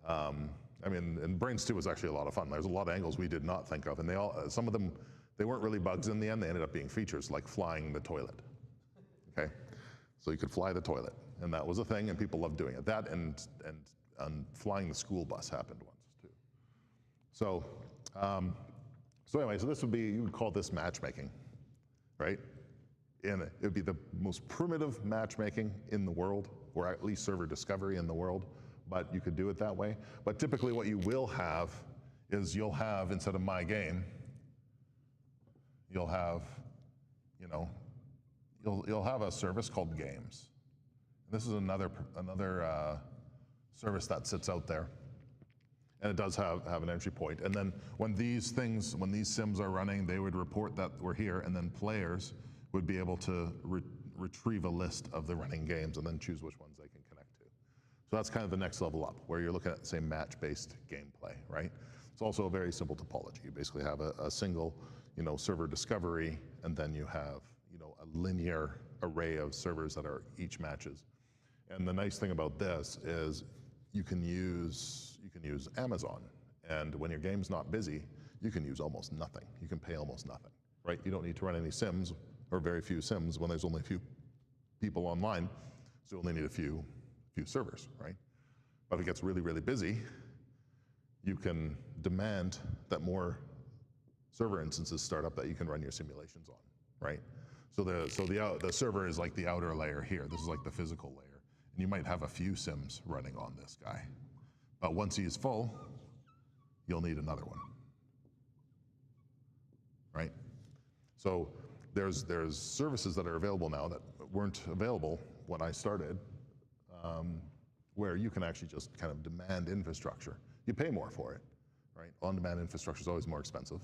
I mean, and Brains 2 was actually a lot of fun. There's a lot of angles we did not think of, and some of them, they weren't really bugs in the end. They ended up being features, like flying the toilet. Okay, so you could fly the toilet, and that was a thing, and people loved doing it. That and flying the school bus happened once too. So, so anyway, so this would be, you would call this matchmaking, right? And it would be the most primitive matchmaking in the world, or at least server discovery in the world, but you could do it that way. But typically what you will have is you'll have, instead of my game, you'll have, you know, you'll have a service called games. This is another service that sits out there. And it does have an entry point. And then when these sims are running, they would report that we're here, and then players would be able to retrieve a list of the running games and then choose which ones they can connect to. So that's kind of the next level up, where you're looking at, say, match-based gameplay, right? It's also a very simple topology. You basically have a single, you know, server discovery, and then you have, you know, a linear array of servers that are each matches. And the nice thing about this is you can use Amazon, and when your game's not busy, you can use almost nothing. You can pay almost nothing, right? You don't need to run any sims, or very few sims, when there's only a few people online, so you only need a few servers, right? But if it gets really, really busy, you can demand that more server instances start up that you can run your simulations on, right? So the server is like the outer layer here. This is like the physical layer. And you might have a few sims running on this guy. But once he is full, you'll need another one, right? So there's services that are available now that weren't available when I started, where you can actually just kind of demand infrastructure. You pay more for it, right? On-demand infrastructure is always more expensive,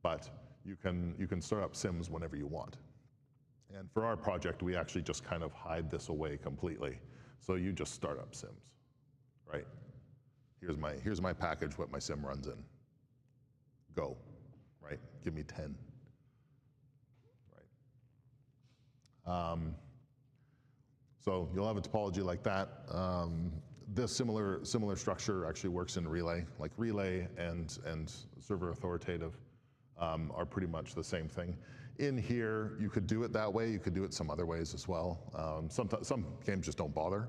but you can start up sims whenever you want. And for our project, we actually just kind of hide this away completely. So you just start up sims, right? Here's my package, what my sim runs in. Go, right? Give me 10, right? So you'll have a topology like that. This similar structure actually works in Relay. Like Relay and server authoritative are pretty much the same thing. In here, you could do it that way. You could do it some other ways as well. Some games just don't bother.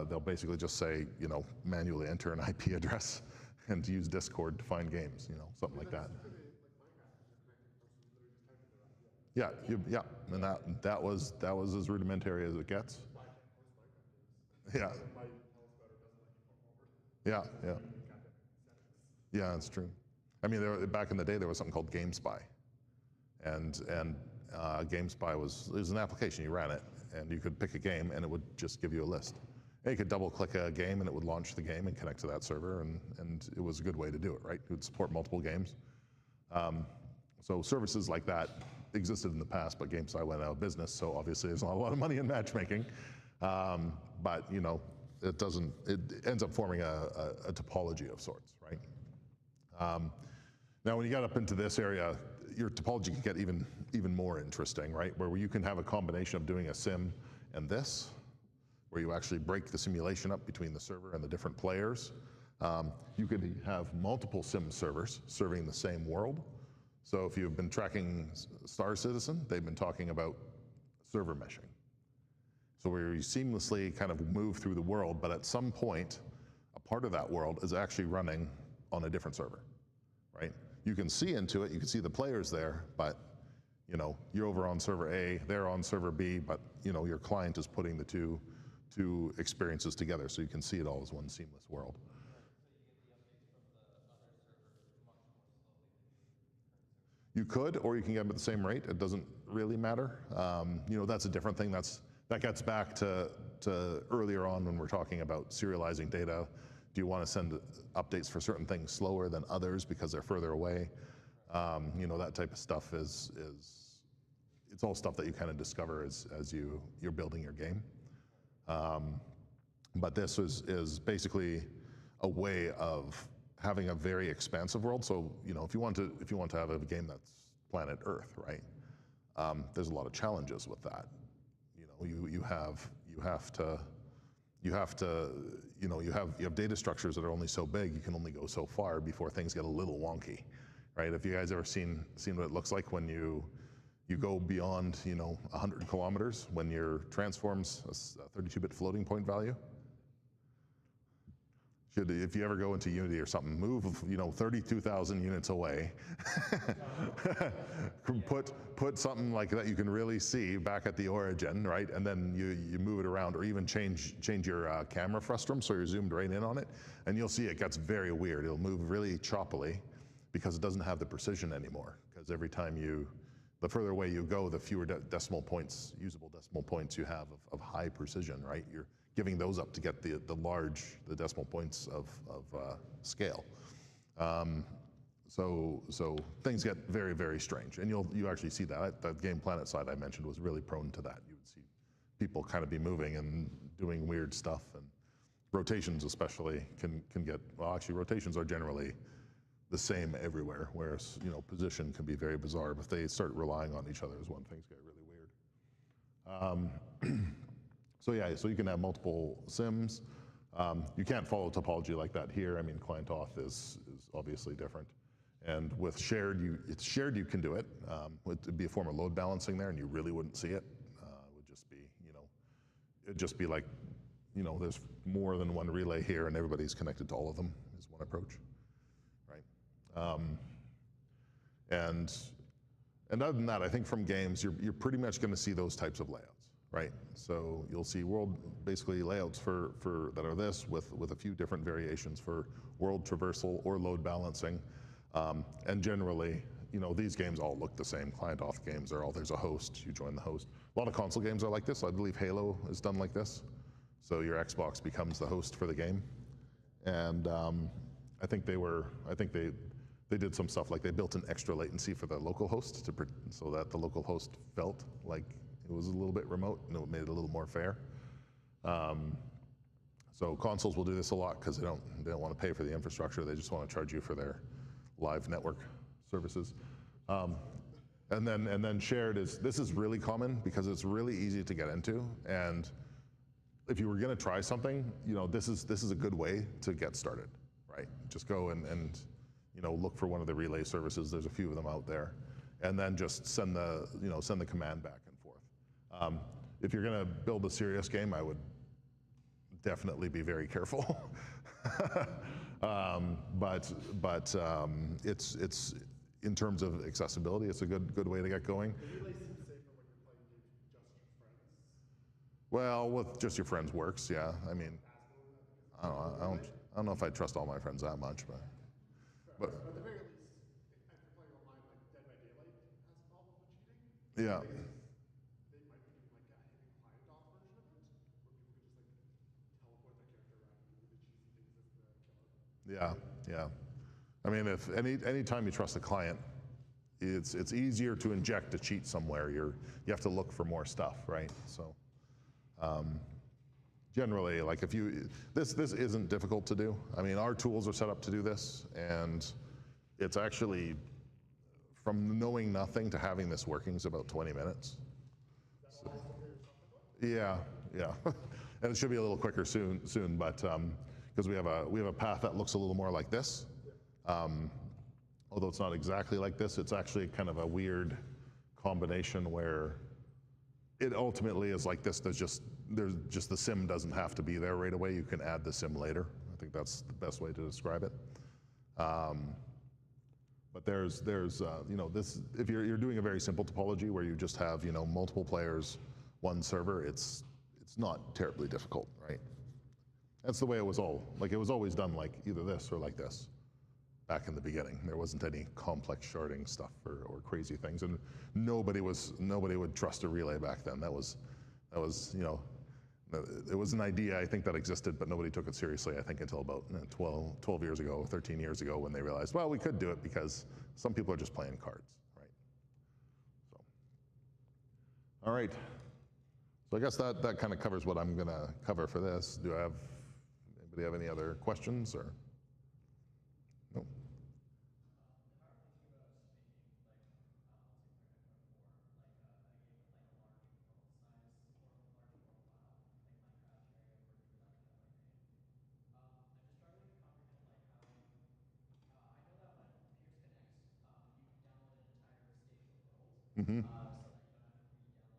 They'll basically just say, you know, manually enter an IP address and use Discord to find games, you know, something like that. Yeah, and that was as rudimentary as it gets. Yeah. Yeah. Yeah, it's true. I mean, back in the day, there was something called GameSpy, and GameSpy was an application. You ran it, and you could pick a game, and it would just give you a list. And you could double-click a game, and it would launch the game and connect to that server, and it was a good way to do it, right? It would support multiple games. So services like that existed in the past, but GameSpy went out of business, so obviously there's not a lot of money in matchmaking. But you know, it ends up forming a topology of sorts, right? Now, when you get up into this area, your topology can get even more interesting, right? Where you can have a combination of doing a sim and this, where you actually break the simulation up between the server and the different players. You could have multiple sim servers serving the same world. So if you've been tracking Star Citizen, they've been talking about server meshing. So where you seamlessly kind of move through the world, but at some point, a part of that world is actually running on a different server, right? You can see into it, you can see the players there, but you're over on server A, they're on server B, but your client is putting the two experiences together, so you can see it all as one seamless world. You could, or you can get them at the same rate. It doesn't really matter. That's a different thing. That gets back to earlier on when we're talking about serializing data. Do you want to send updates for certain things slower than others because they're further away? That type of stuff is it's all stuff that you kind of discover as you're building your game. But this is basically a way of having a very expansive world. So if you want to have a game that's planet Earth, right? There's a lot of challenges with that. You have data structures that are only so big. You can only go so far before things get a little wonky, right? Have you guys ever seen what it looks like when you go beyond 100 kilometers when your transforms a 32-bit floating point value? If you ever go into Unity or something, move 32,000 units away. Put something like that you can really see back at the origin, right? And then you move it around, or even change your camera frustum so you're zoomed right in on it, and you'll see it gets very weird. It'll move really choppily because it doesn't have the precision anymore. Because every time the further away you go, the fewer decimal points, usable decimal points you have of high precision, right? You're giving those up to get the decimal points of scale. So things get very, very strange, and you actually see that. That game Planet side I mentioned was really prone to that. You would see people kind of be moving and doing weird stuff, and rotations especially can get, well, actually rotations are generally the same everywhere, whereas position can be very bizarre. But if they start relying on each other is when things get really weird. So you can have multiple sims. You can't follow topology like that here. I mean, client auth is obviously different. And with shared, you can do it. It'd be a form of load balancing there, and you really wouldn't see it. It'd just be like, there's more than one relay here, and everybody's connected to all of them is one approach, right? And other than that, I think from games, you're pretty much going to see those types of layouts. Right, so you'll see basically layouts for that are this with a few different variations for world traversal or load balancing, and generally, these games all look the same. Client auth games there's a host. You join the host. A lot of console games are like this. I believe Halo is done like this. So your Xbox becomes the host for the game, and I think they did some stuff like they built an extra latency for the local host so that the local host felt like it was a little bit remote, and it made it a little more fair. So consoles will do this a lot because they don't want to pay for the infrastructure. They just want to charge you for their live network services. And then shared this is really common because it's really easy to get into. And if you were going to try something, this is a good way to get started, right? Just go and look for one of the relay services. There's a few of them out there, and then just send the command back and forth. If you're going to build a serious game, I would definitely be very careful. But it's in terms of accessibility, it's a good way to get going. The relay seems safer when you're playing games with just your friends. Well, with just your friends works, yeah. I mean, I don't know if I trust all my friends that much, but But at the very least, if you're playing online, like Dead by Daylight has problems with cheating. yeah. They might be doing like a hidden client auth version of it, where people could just like teleport their character around and do the cheesy things as the killer. Yeah. I mean, if any time you trust a client, it's easier to inject a cheat somewhere. You have to look for more stuff, right? So generally, like this isn't difficult to do. I mean, our tools are set up to do this, and it's actually from knowing nothing to having this working is about 20 minutes. So, yeah. And it should be a little quicker soon, but because we have a path that looks a little more like this. Although it's not exactly like this, it's actually kind of a weird combination where it ultimately is like this. There's just the sim doesn't have to be there right away. You can add the sim later. I think that's the best way to describe it. But you know, this, if you're doing a very simple topology where you just have, you know, multiple players, one server, it's not terribly difficult, right? That's the way it was always done, like either this or like this back in the beginning. There wasn't any complex sharding stuff or crazy things, and nobody would trust a relay back then. That was, you know, it was an idea I think that existed, but nobody took it seriously, I think, until about 12 years ago, 13 years ago, when they realized, well, we could do it because some people are just playing cards, right? So, all right. So I guess that kind of covers what I'm going to cover for this. Anybody have any other questions or? No. I'm just struggling to comprehend like how I know that when peers connect, you download an entire spatial world Mm-hmm. so that you don't have to re-download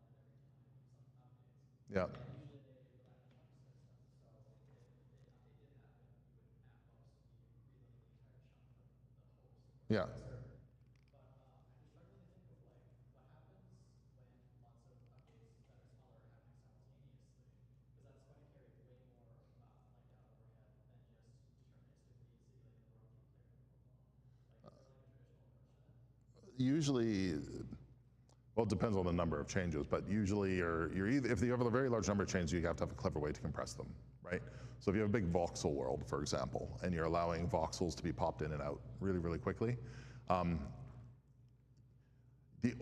it every time you do some updates. Yeah. And usually they rely on a chunk system, so if an update did happen, you would at most be reloading the entire chunk of the host or Yeah. the server. But I'm just struggling to think of like what happens when lots of updates that are smaller are happening simultaneously, because that's going to carry way more like data overhead than just deterministically simulating the world each player alone. Like, is there like a traditional approach to that? Usually, well, it depends on the number of changes, but usually you're either, if you have a very large number of changes, you have to have a clever way to compress them, right? So if you have a big voxel world, for example, and you're allowing voxels to be popped in and out really, really quickly, the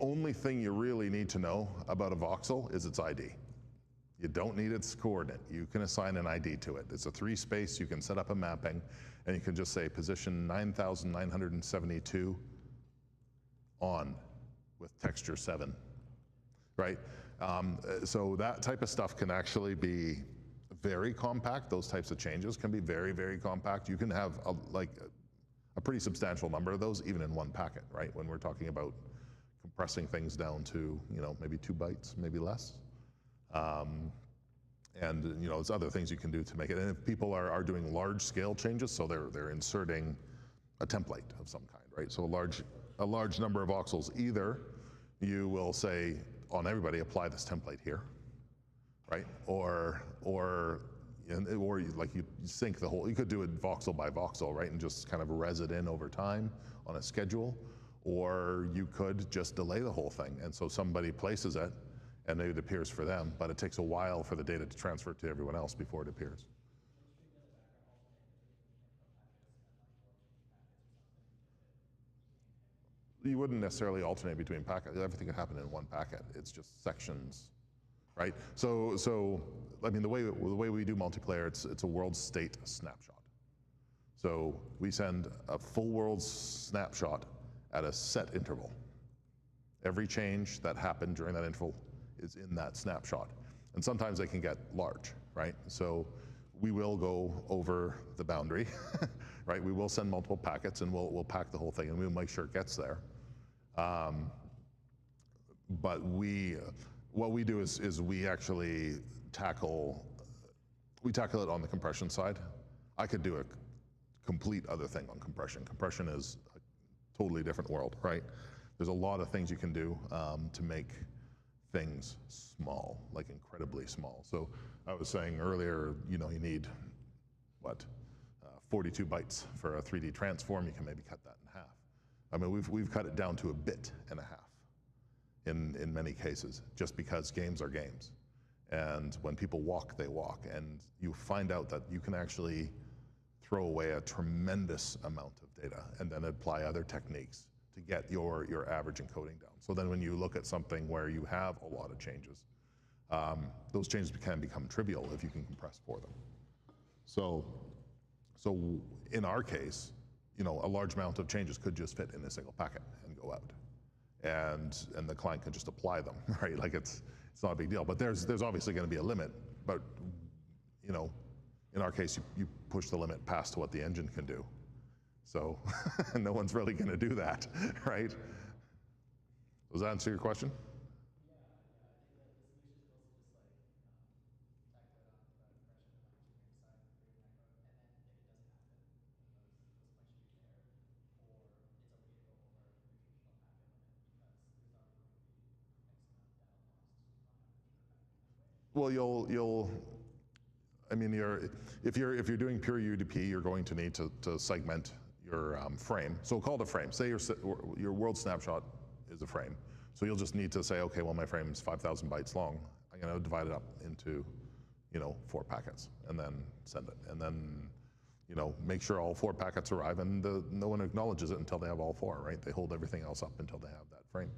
only thing you really need to know about a voxel is its ID. You don't need its coordinate. You can assign an ID to it. It's a 3-space, you can set up a mapping, and you can just say position 9,972 on with texture 7, right? So that type of stuff can actually be very compact. Those types of changes can be very, very compact. You can have a pretty substantial number of those even in one packet, right? When we're talking about compressing things down to, you know, maybe 2 bytes, maybe less. And you know, there's other things you can do to make it. And if people are doing large scale changes, so they're inserting a template of some kind, right? So a large number of voxels, either you will say on everybody, apply this template here, right? Or you sync the whole, you could do it voxel by voxel, right? And just kind of res it in over time on a schedule, or you could just delay the whole thing. And so somebody places it and it appears for them, but it takes a while for the data to transfer to everyone else before it appears. You wouldn't necessarily alternate between packets. Everything can happen in one packet. It's just sections, right? So I mean, the way we do multiplayer, it's a world state snapshot. So we send a full world snapshot at a set interval. Every change that happened during that interval is in that snapshot. And sometimes they can get large, right? So we will go over the boundary, right? We will send multiple packets and we'll pack the whole thing and we'll make sure it gets there. But what we do is we actually tackle it on the compression side. I could do a complete other thing on compression. Compression is a totally different world, right? There's a lot of things you can do to make things small, like incredibly small. So I was saying earlier, you know, you need, 42 bytes for a 3D transform. You can maybe cut that in half. I mean, we've cut it down to 1.5 bits in many cases, just because games are games. And when people walk, they walk. And you find out that you can actually throw away a tremendous amount of data and then apply other techniques to get your average encoding down. So then when you look at something where you have a lot of changes, those changes can become trivial if you can compress for them. So in our case, you know, a large amount of changes could just fit in a single packet and go out. And the client can just apply them, right? Like it's not a big deal, but there's obviously gonna be a limit, but you know, in our case, you push the limit past what the engine can do. So no one's really gonna do that, right? Does that answer your question? Yeah, I think that the solution is mostly just like tackle it on the compression and like engineering side for your macro, and then if it doesn't happen, then those points should be there, or it's okay to go Well, I mean, if you're doing pure UDP, you're going to need to segment your frame. So we'll call it a frame. Say your world snapshot is a frame. So you'll just need to say, okay, well, my frame is 5,000 bytes long. I'm going to divide it up into, 4 packets, and then send it, and then, make sure all 4 packets arrive, and no one acknowledges it until they have all 4, right? They hold everything else up until they have that frame,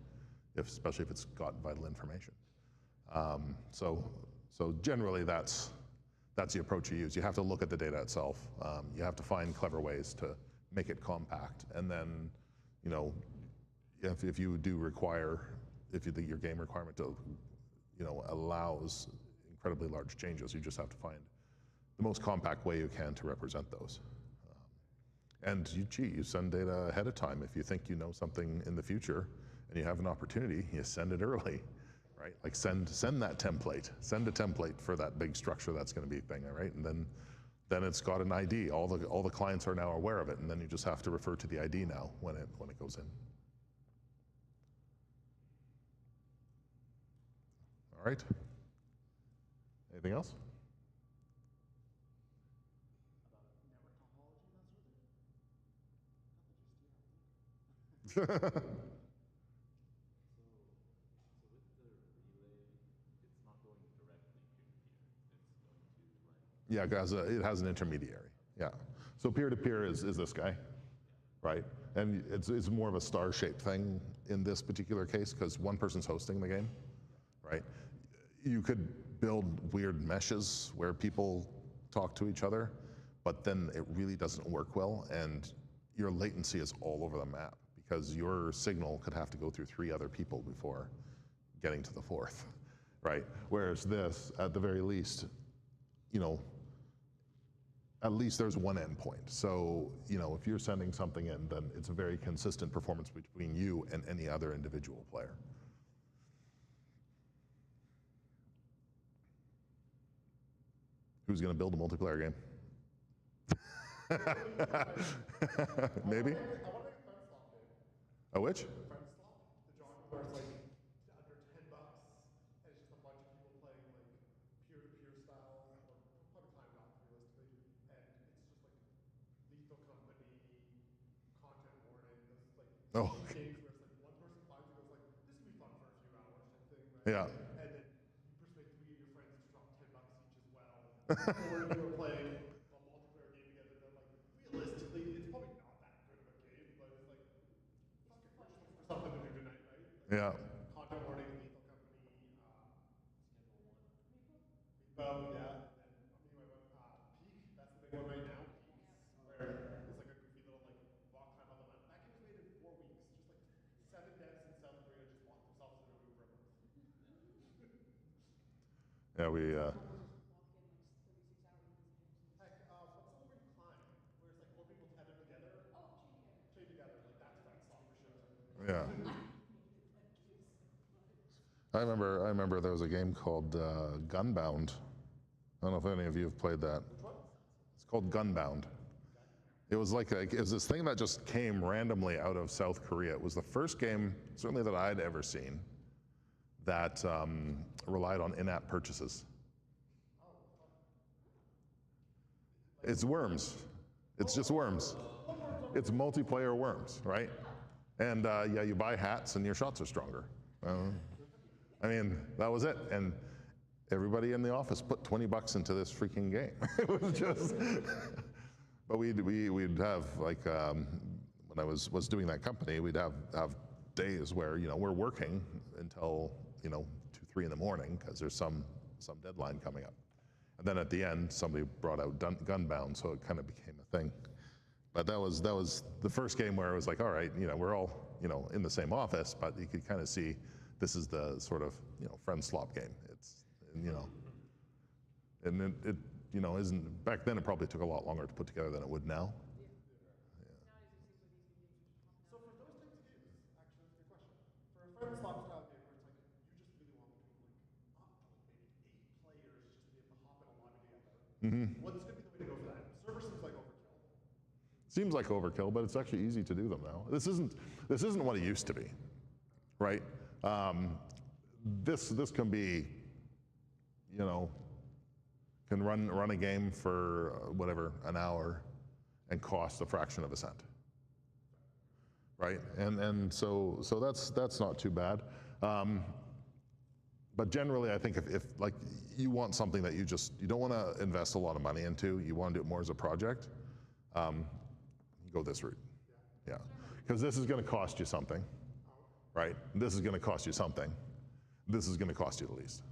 especially if it's got vital information. So generally, that's the approach you use. You have to look at the data itself. You have to find clever ways to make it compact, and then, if you do require, if you think your game requirement to, allows incredibly large changes, you just have to find the most compact way you can to represent those. And you send data ahead of time. If you think you know something in the future and you have an opportunity, you send it early, right? Like send that template. Send a template for that big structure that's going to be a thing, right? And then it's got an ID. All the clients are now aware of it, and then you just have to refer to the ID now when it goes in. All right. Anything else? About network topology, that sort of thing? So with the relay, it's not going directly peer-to-peer. It's going to Yeah, it has an intermediary. Yeah. So peer-to-peer is this guy, right? And it's more of a star-shaped thing in this particular case because one person's hosting the game, right? You could build weird meshes where people talk to each other, but then it really doesn't work well, and your latency is all over the map because your signal could have to go through 3 other people before getting to the 4th, right? Whereas this, at the very least, at least there's one endpoint. So, if you're sending something in, then it's a very consistent performance between you and any other individual player. Who's going to build a multiplayer game? Maybe? I want to make a friend swap game. A which? Friend swap, the genre where it's like under $10, and it's just a bunch of people playing like peer-to-peer style, or probably client doc realistically, and it's just like Lethal Company, content warning, those like Oh. games where it's like one person finds it goes like, this could be fun for a few hours type thing, right? Yeah. And then you persuade 3 of your friends to drop $10 each as well, or you were playing a multiplayer game together that like realistically it's probably not that good of a game, but it's like fuck it, we're just looking for something to do tonight, right? Like, Yeah. content warning, Lethal Company, Schedule 1, yeah. And then Peak, that's the big one right now. Peaks, where it's like a goofy little like rock climb on the mountain. That game was made in 4 weeks. Just like 7 devs in South Korea just locked themselves in a room for a month. Yeah, we. Heck, what's the one where you climb? Where it's like 4 people tethered together? Chained together. Like that's friend swap for sure. Yeah. I remember there was a game called Gunbound. I don't know if any of you have played that. Which one? It's called Gunbound. It was it was this thing that just came randomly out of South Korea. It was the first game, certainly that I'd ever seen, that relied on in-app purchases. It's Worms. It's just Worms. It's multiplayer Worms, right? And yeah, you buy hats and your shots are stronger. I mean, that was it. And everybody in the office put $20 into this freaking game. It was just, but we'd have like, when I was doing that company, we'd have days where, we're working until, 2, 3 in the morning because there's some deadline coming up. And then at the end, somebody brought out Gunbound, so it kind of became a thing. But that was the first game where it was like, all right, we're all, in the same office, but you could kind of see this is the sort of, friend slop game. It's, and it isn't, back then it probably took a lot longer to put together than it would now. So for those types of games, actually, that's a good question. For a friend swap style game where it's like you just really want between like up to like maybe 8 players just to be able to hop in a lobby together, what's going to be the way to go for that? Server seems like overkill. Seems like overkill, but it's actually easy to do them now. This isn't what it used to be, right? This can be, you know, can run a game for whatever, an hour and cost a fraction of a cent. Right? And so that's not too bad. But generally, I think if like you want something that you don't want to invest a lot of money into, you want to do it more as a project, you go this route. Yeah. Because this is going to cost you something, right? This is going to cost you something. This is going to cost you the least.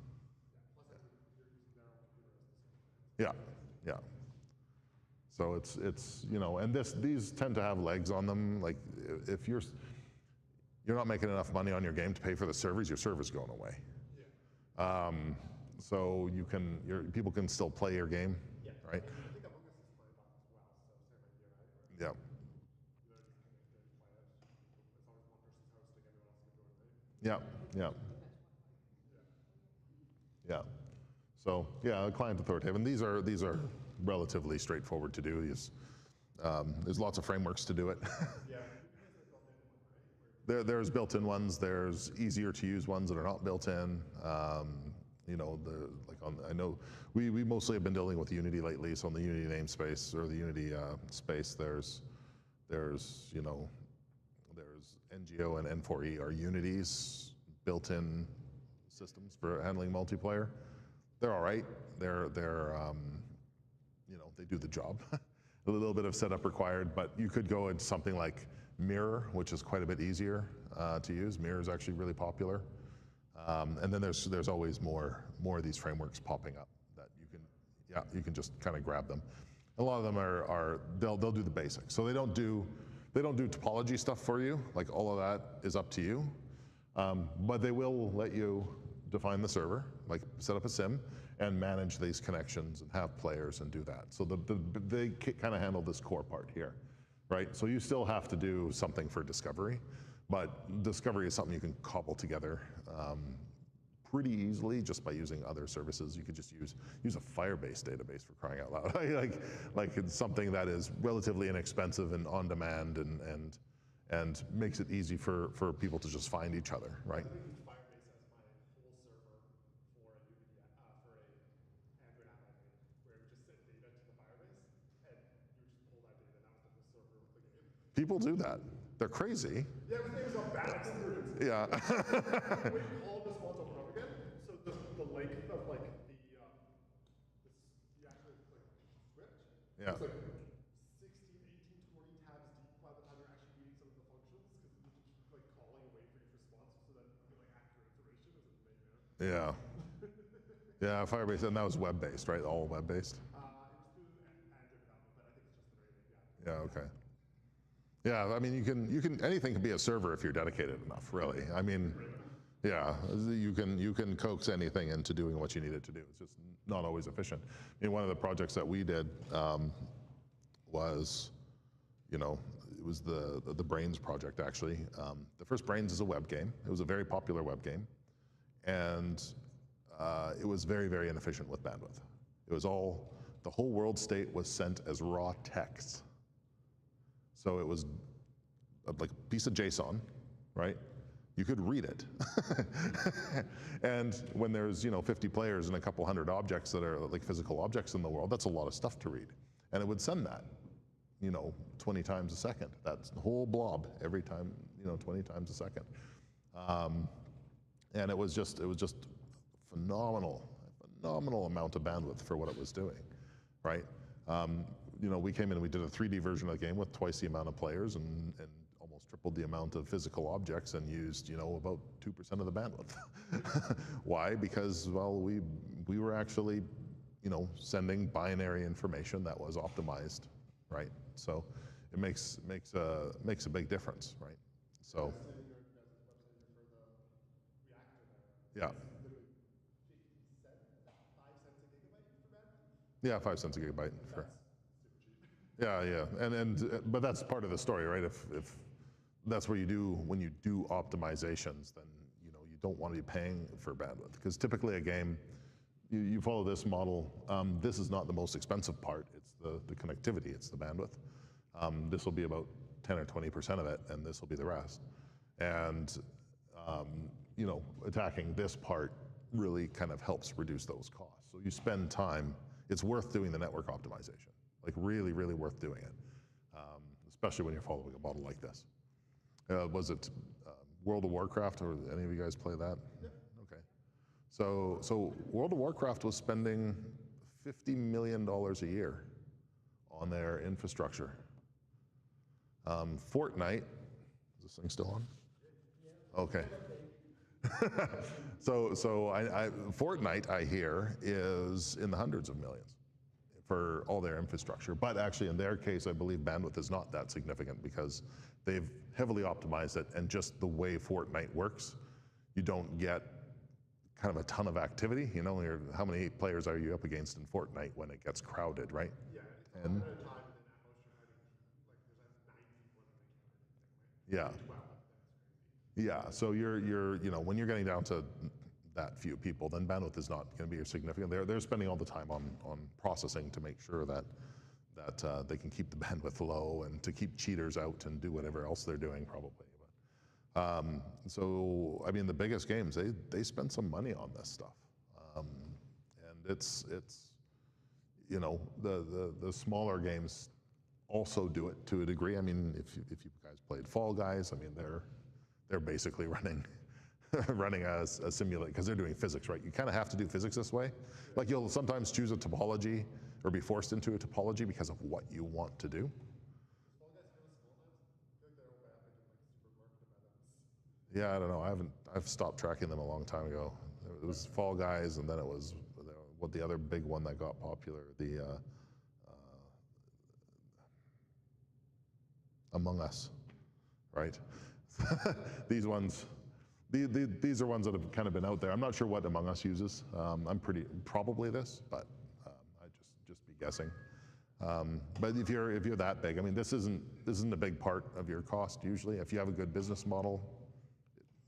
Yeah, yeah. So it's you know, and these tend to have legs on them. Like if you're not making enough money on your game to pay for the servers, your server's going away. Yeah. So people can still play your game, yeah. Right? I think Among Us is playing that as well, so same idea, right? Yeah. You know, just connect and play it. As long as one person's hosting, everyone else can join, right? Yeah, yeah. Yeah. So yeah, client authoritative, and these are relatively straightforward to do. There's lots of frameworks to do it. Yeah. There's built-in ones. There's easier to use ones that are not built in. You know, I know we mostly have been dealing with Unity lately. So on the Unity namespace or the Unity space, there's you know, there's NGO and N4E are Unity's built-in systems for handling multiplayer. They're all right. They're you know, they do the job. A little bit of setup required, but you could go into something like Mirror, which is quite a bit easier to use. Mirror is actually really popular. And then there's always more of these frameworks popping up that you can just kind of grab them. A lot of them they'll do the basics. So they don't do topology stuff for you. Like all of that is up to you. But they will let you define the server, like set up a SIM and manage these connections and have players and do that. So they kind of handle this core part here, right? So you still have to do something for discovery, but discovery is something you can cobble together pretty easily just by using other services. You could just use a Firebase database, for crying out loud. like it's something that is relatively inexpensive and on demand and makes it easy for people to just find each other, right? I use Firebase as my whole server for a Unity for a Android app I made, where it would just send data to the Firebase, and you would just pull that data, and that was the whole server with the game. People do that. They're crazy. Yeah, but things are bad experience. Yeah. We call this once over and over again, so the length of like the actual like script, Yeah. it's like 16, 18, 20 tabs deep by the time you're actually reading some of the functions, because you just keep like calling and waiting for each response so that you get like accurate information is a nightmare. Yeah. Yeah, Firebase, and that was web-based, right? All web-based? It was through Android development, but I think it's just the rating, yeah. Yeah, okay. Yeah, I mean, anything can be a server if you're dedicated enough, really. I mean, yeah, you can coax anything into doing what you need it to do. It's just not always efficient. I mean, one of the projects that we did was, you know, it was the Brains project, actually. The first Brains is a web game. It was a very popular web game. And it was very, very inefficient with bandwidth. It was the whole world state was sent as raw text. So it was like a piece of JSON, right? You could read it. And when there's, you know, 50 players and a couple hundred objects that are like physical objects in the world, that's a lot of stuff to read. And it would send that, you know, 20 times a second. That's the whole blob every time, you know, 20 times a second. And it was just phenomenal amount of bandwidth for what it was doing, right? You know, we came in and we did a 3D version of the game with twice the amount of players and almost tripled the amount of physical objects and used, you know, about 2% of the bandwidth. Why? Because, well, we were actually, you know, sending binary information that was optimized, right? So it makes a big difference, right? So. Yeah. Yeah, 5 cents a gigabyte. For, yeah, but that's part of the story, right? If that's what you do when you do optimizations, then you know you don't want to be paying for bandwidth because typically a game, you follow this model. This is not the most expensive part. It's the connectivity. It's the bandwidth. This will be about 10 or 20% of it, and this will be the rest. And you know, attacking this part really kind of helps reduce those costs. So you spend time, it's worth doing the network optimization, like really, really worth doing it, especially when you're following a model like this. Was it World of Warcraft, or any of you guys play that? Yeah. Okay. So World of Warcraft was spending $50 million a year on their infrastructure. Fortnite, is this thing still on? Okay. So Fortnite, I hear, is in the hundreds of millions for all their infrastructure. But actually, in their case, I believe bandwidth is not that significant because they've heavily optimized it, and just the way Fortnite works, you don't get kind of a ton of activity. You know, how many players are you up against in Fortnite when it gets crowded, right? Yeah, it's And at a time, and then at most you're fighting, like there's 9 people in an encounter type thing, right? yeah. 12, that's crazy. Yeah, so you know, when you're getting down to that few people, then bandwidth is not going to be significant. They're spending all the time on processing to make sure that they can keep the bandwidth low and to keep cheaters out and do whatever else they're doing probably. But, so I mean, the biggest games, they spend some money on this stuff, and it's you know, the smaller games also do it to a degree. I mean, if you guys played Fall Guys, I mean they're basically running a simulate, because they're doing physics, right? You kind of have to do physics this way. Like you'll sometimes choose a topology or be forced into a topology because of what you want to do. Small guys kind of small now. I feel like they're all bad, like in like supermarket events. Yeah, I don't know. I've stopped tracking them a long time ago. It was Fall Guys, and then it was what the other big one that got popular, the Among Us, right? These ones. These are ones that have kind of been out there. I'm not sure what Among Us uses. I'm probably this, but I just be guessing. But if you're that big, I mean, this isn't a big part of your cost usually. If you have a good business model,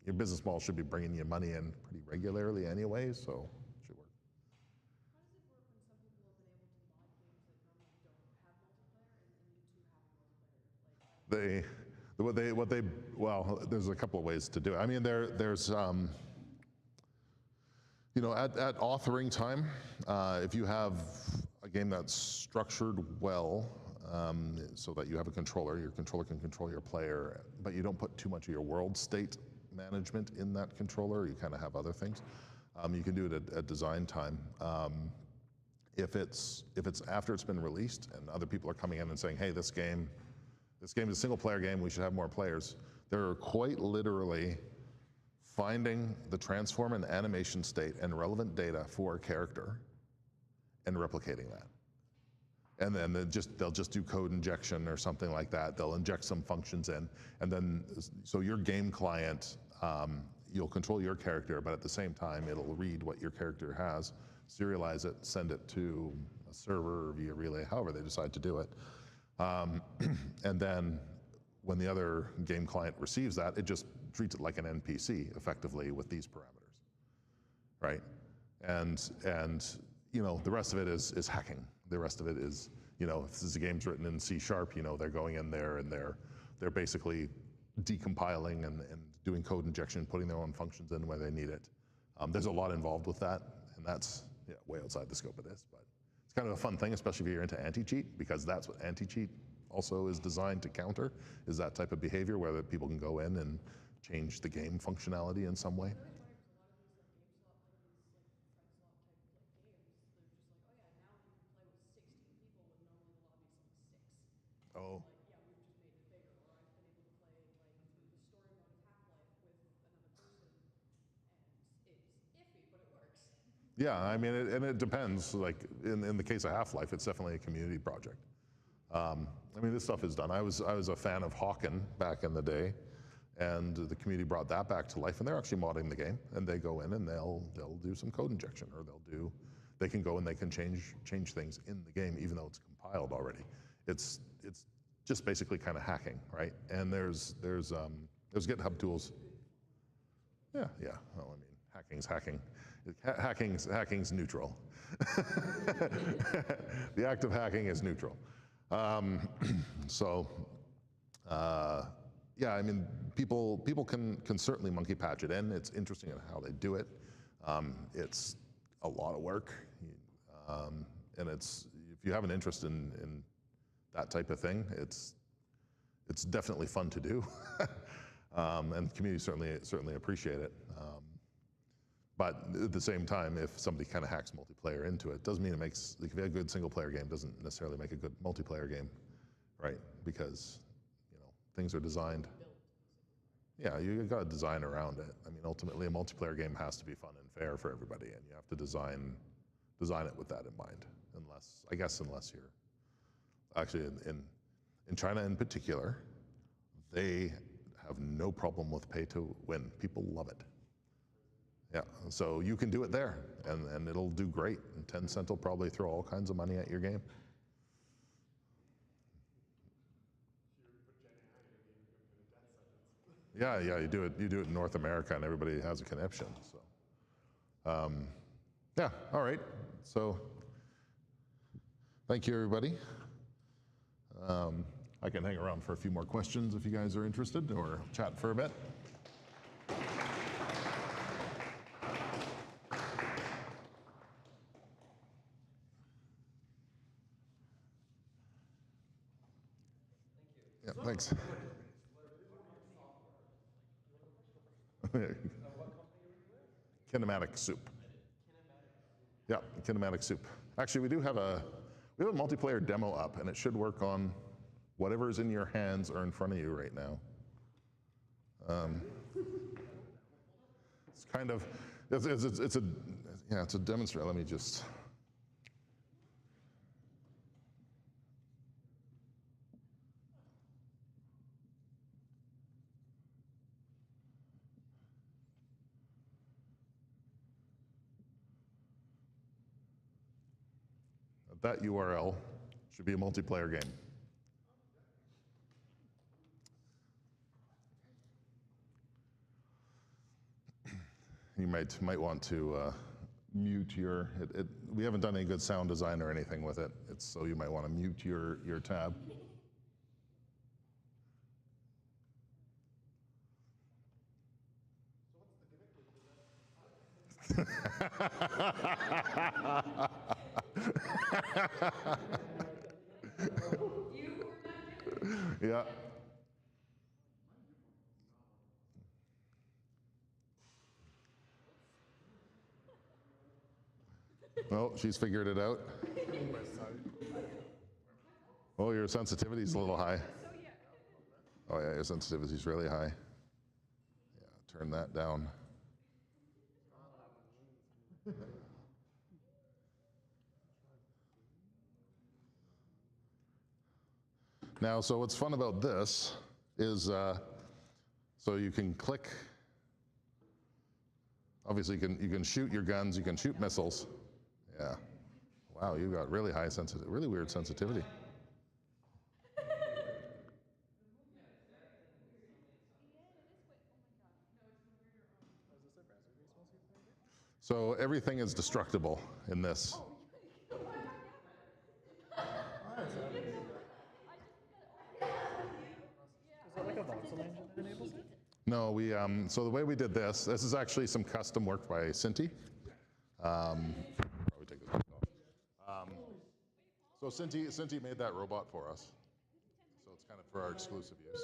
your business model should be bringing you money in pretty regularly anyway, so it should work. How does it work when some people have been able to mod games that normally don't have multiplayer and you two have multiplayer? Well, there's a couple of ways to do it. I mean, there's you know, at authoring time, if you have a game that's structured well, so that you have a controller, your controller can control your player, but you don't put too much of your world state management in that controller, you kind of have other things. You can do it at design time. If it's after it's been released and other people are coming in and saying, hey, this game is a single player game, we should have more players. They're quite literally finding the transform and animation state and relevant data for a character and replicating that. And then they'll just do code injection or something like that. They'll inject some functions in, and then, so your game client, you'll control your character, but at the same time, it'll read what your character has, serialize it, send it to a server or via relay, however they decide to do it. And then when the other game client receives that, it just treats it like an NPC effectively with these parameters, right? And you know, the rest of it is hacking. The rest of it is, you know, if this is a game's written in C#, you know, they're going in there and they're basically decompiling and doing code injection, putting their own functions in where they need it. There's a lot involved with that, and that's way outside the scope of this, but it's kind of a fun thing, especially if you're into anti-cheat, because that's what anti-cheat also is designed to counter, is that type of behavior where people can go in and change the game functionality in some way. Oh. Like, yeah, we've just made it bigger. Or I've been able to play like through the story mode of Half-Life with another person, and it's iffy, but it works. Yeah, I mean, and it depends. Like in the case of Half-Life, it's definitely a community project. I mean, this stuff is done. I was a fan of Hawken back in the day, and the community brought that back to life, and they're actually modding the game, and they go in and they'll do some code injection, or they can go and they can change things in the game even though it's compiled already. It's just basically kind of hacking, right? And there's GitHub tools. Yeah. Well, I mean, hacking's hacking. Hacking's neutral. The act of hacking is neutral. Yeah, I mean, people can certainly monkey patch it in. It's interesting in how they do it. It's a lot of work, and it's, if you have an interest in that type of thing, it's definitely fun to do, and the community certainly appreciate it. But at the same time, if somebody kind of hacks multiplayer into it, doesn't mean it makes, like, if you have a good single player game, doesn't necessarily make a good multiplayer game, right? Because, you know, things are designed. Yeah, you got to design around it. I mean, ultimately, a multiplayer game has to be fun and fair for everybody, and you have to design it with that in mind. Unless you're actually in China in particular, they have no problem with pay to win. People love it. Yeah, so you can do it there, and it'll do great. And Tencent will probably throw all kinds of money at your game. Yeah, you do it in North America, and everybody has a connection. So, yeah, all right. So, thank you, everybody. I can hang around for a few more questions if you guys are interested, or chat for a bit. Yeah, thanks. Kinematic Soup. Yeah, Kinematic Soup. Actually, we have a multiplayer demo up, and it should work on whatever's in your hands or in front of you right now. It's kind of, it's a demonstration. Let me just. That URL should be a multiplayer game. You might want to mute your. We haven't done any good sound design or anything with it. So you might want to mute your tab. Yeah. Oh, she's figured it out. Oh, your sensitivity's a little high. Oh yeah, your sensitivity's really high. Yeah, turn that down. Now, so what's fun about this is, so you can click. Obviously, you can shoot your guns, you can shoot missiles. Yeah. Wow, you got really high sensitivity, really weird sensitivity. So everything is destructible in this. Is that like a voxel engine that enables it? No, so the way we did this is actually some custom work by Cinti. Probably take this off. So Cinti made that robot for us. So it's kind of for our exclusive use.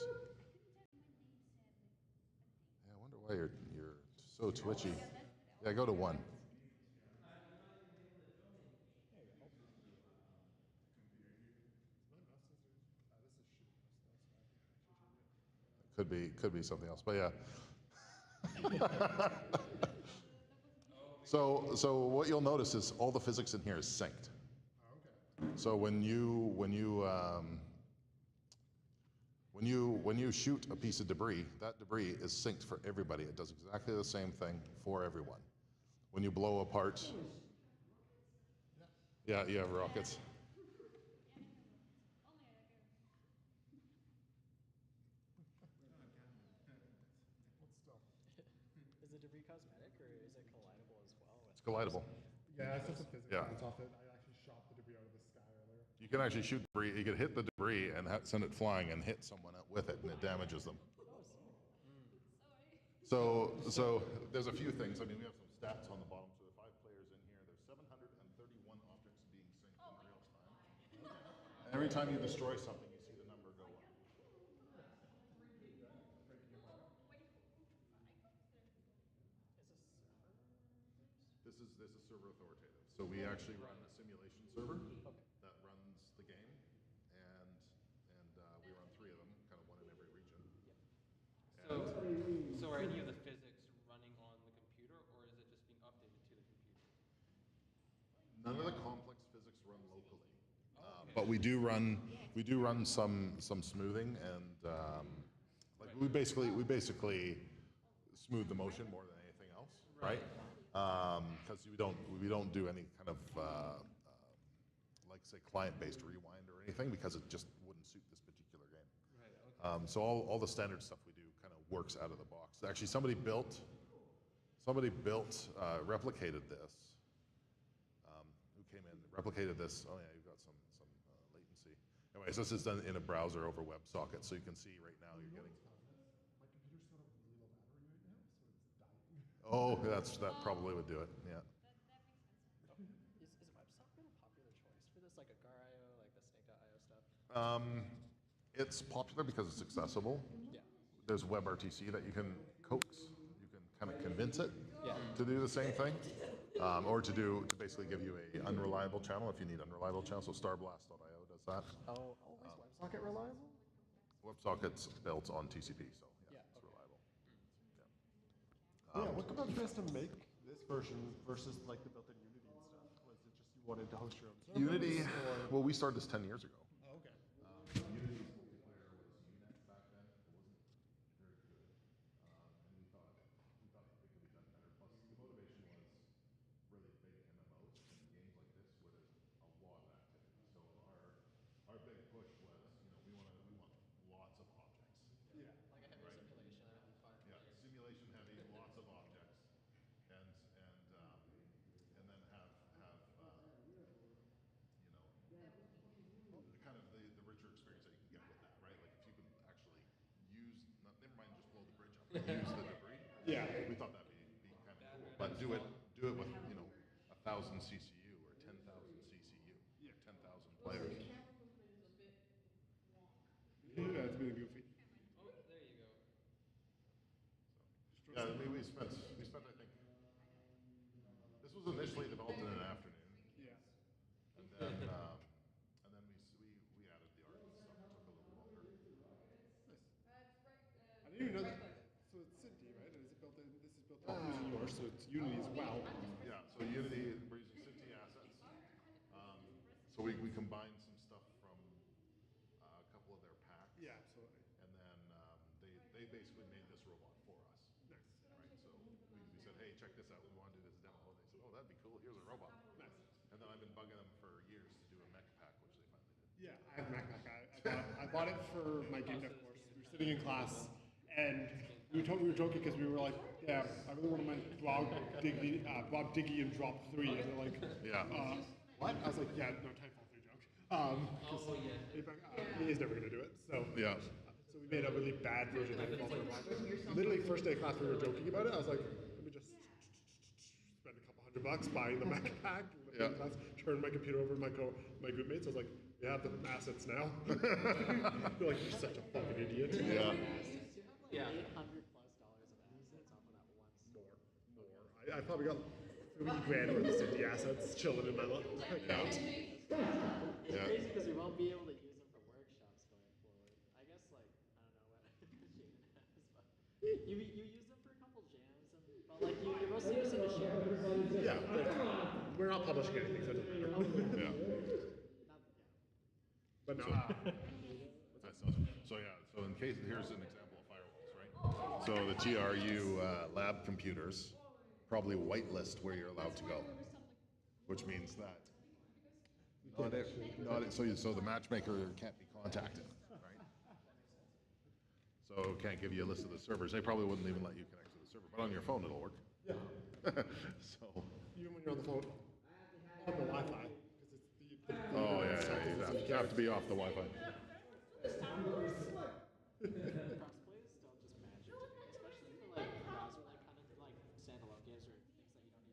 Yeah, I wonder why you're so twitchy. Yeah, go to 1. Could be something else, but yeah. So what you'll notice is all the physics in here is synced. So when you shoot a piece of debris, that debris is synced for everybody. It does exactly the same thing for everyone. When you blow apart, yeah, you have rockets. Is the debris cosmetic or is it collidable as well? It's collidable. Yeah, it's just a physics Yeah. bounce off it. I actually shot the debris out of the sky earlier. You can actually shoot debris. You can hit the debris and send it flying and hit someone with it, and it damages them. So there's a few things. I mean, we have some stats on the bottom. So there are 5 players in here. There's 731 objects being synced in real time. And every time you destroy something, you see the number go up. This is server authoritative. So we actually run a simulation server that runs the game, and we run 3 of them, kind of one in every region. So are any of the physics running on the computer, or is it just being updated to the computer? None of the complex physics run locally, but we do run some smoothing, and like we basically smooth the motion more than anything else, right? Because we don't do any kind of like say client-based rewind or anything, because it just wouldn't suit this particular game. Right. Okay. So all the standard stuff we do kind of works out of the box. Actually, somebody replicated this. Who came in, replicated this. Oh yeah, you've got some latency. Anyways, this is done in a browser over WebSocket, so you can see right now you're getting. My computer's got a really low battery right now, so it's dying. Oh, that probably would do it. Yeah. Is WebSocket a popular choice for this, like a GAR.io, like the Snake.io stuff? It's popular because it's accessible. Yeah. There's WebRTC that you can coax. You can kind of convince it Yeah. to do the same thing, or to basically give you a unreliable channel if you need unreliable channel. So Starblast.io does that. Oh, is WebSocket reliable? WebSocket's built on TCP, so yeah, Yeah, it's okay. reliable. Yeah, what caused you guys to make this version versus like the built-in Unity and stuff? Was it just you wanted to host your own servers? Unity. or- Well, we started this 10 years ago. Oh, okay. Unity's multiplayer was Unet back then. It wasn't very good, and we thought it could be done better. Plus, the motivation was really big MMOs and games like this where there's a lot of activity. So our big push was, we want lots of objects. Yeah. Like a heavy simulation, everything fun. Yeah, simulation heavy, lots of objects, and then have kind of the richer experience that you can get with that, right? Like if you can actually use, never mind just blow the bridge up, but use the debris. Yeah. We thought that'd be kind of cool, but do it with 1,000 CCU or 10,000 CCU, 10,000 players. Yeah, it's really goofy. Oh, there you go. Yeah, we spent I think this was initially developed in an afternoon, Yeah. and then we added the art and stuff. It took a little longer. I didn't even know that. So it's Cinti, right? And is it built in? This is built in using yours, so it's Unity as well. Yeah, so Unity, we're using Cinti assets. So we combined some stuff from a couple of their packs. Yeah, absolutely. And then they basically made this robot for us. Nice. Right, so we said, hey, check this out. We want to do this demo. And they said, oh, that'd be cool. Here's a robot. Nice. And then I've been bugging them for years to do a mech pack, which they finally did. Yeah, I have Mac. I bought it for my game dev course. We were sitting in class, and we were joking because we were like, yeah, I really want to make Bob Diggy and Drop 3. And they're like, Yeah. What? I was like, yeah, no, Titanfall 3 joke. He is never going to do it. So Yeah. So we made a really bad version of Titanfall 3. Literally, first day of class, we were joking about it. I was like, let me just spend a couple $100 buying the Mac pack. Yeah. Class, turn my computer over to my group mates. I was like, we have the assets now. They're like, you're such a fucking idiot. Yeah. Yeah. $800+ of assets off of that one. More. I probably got $3,000 worth of Cinti assets chilling in my account. It's Yeah. crazy because we won't be able to use them for workshops going forward. I guess I don't know what Jaden has, but you use them for a couple jams, but you're mostly using to share. Yeah, we're not publishing anything, so it doesn't matter. Yeah. But no. So in case, here's an example of firewalls, right? So the TRU lab computers probably whitelist where you're allowed to go, which means that so the matchmaker can't be contacted, right? So can't give you a list of the servers. They probably wouldn't even let you connect to the server, but on your phone it'll work. Yeah. So. Even when you're on the phone, on the Wi-Fi, because it's the Oh yeah, you have to be off the Wi-Fi. Crossplay is still just magic to me, especially for browser kind of standalone games or things that you don't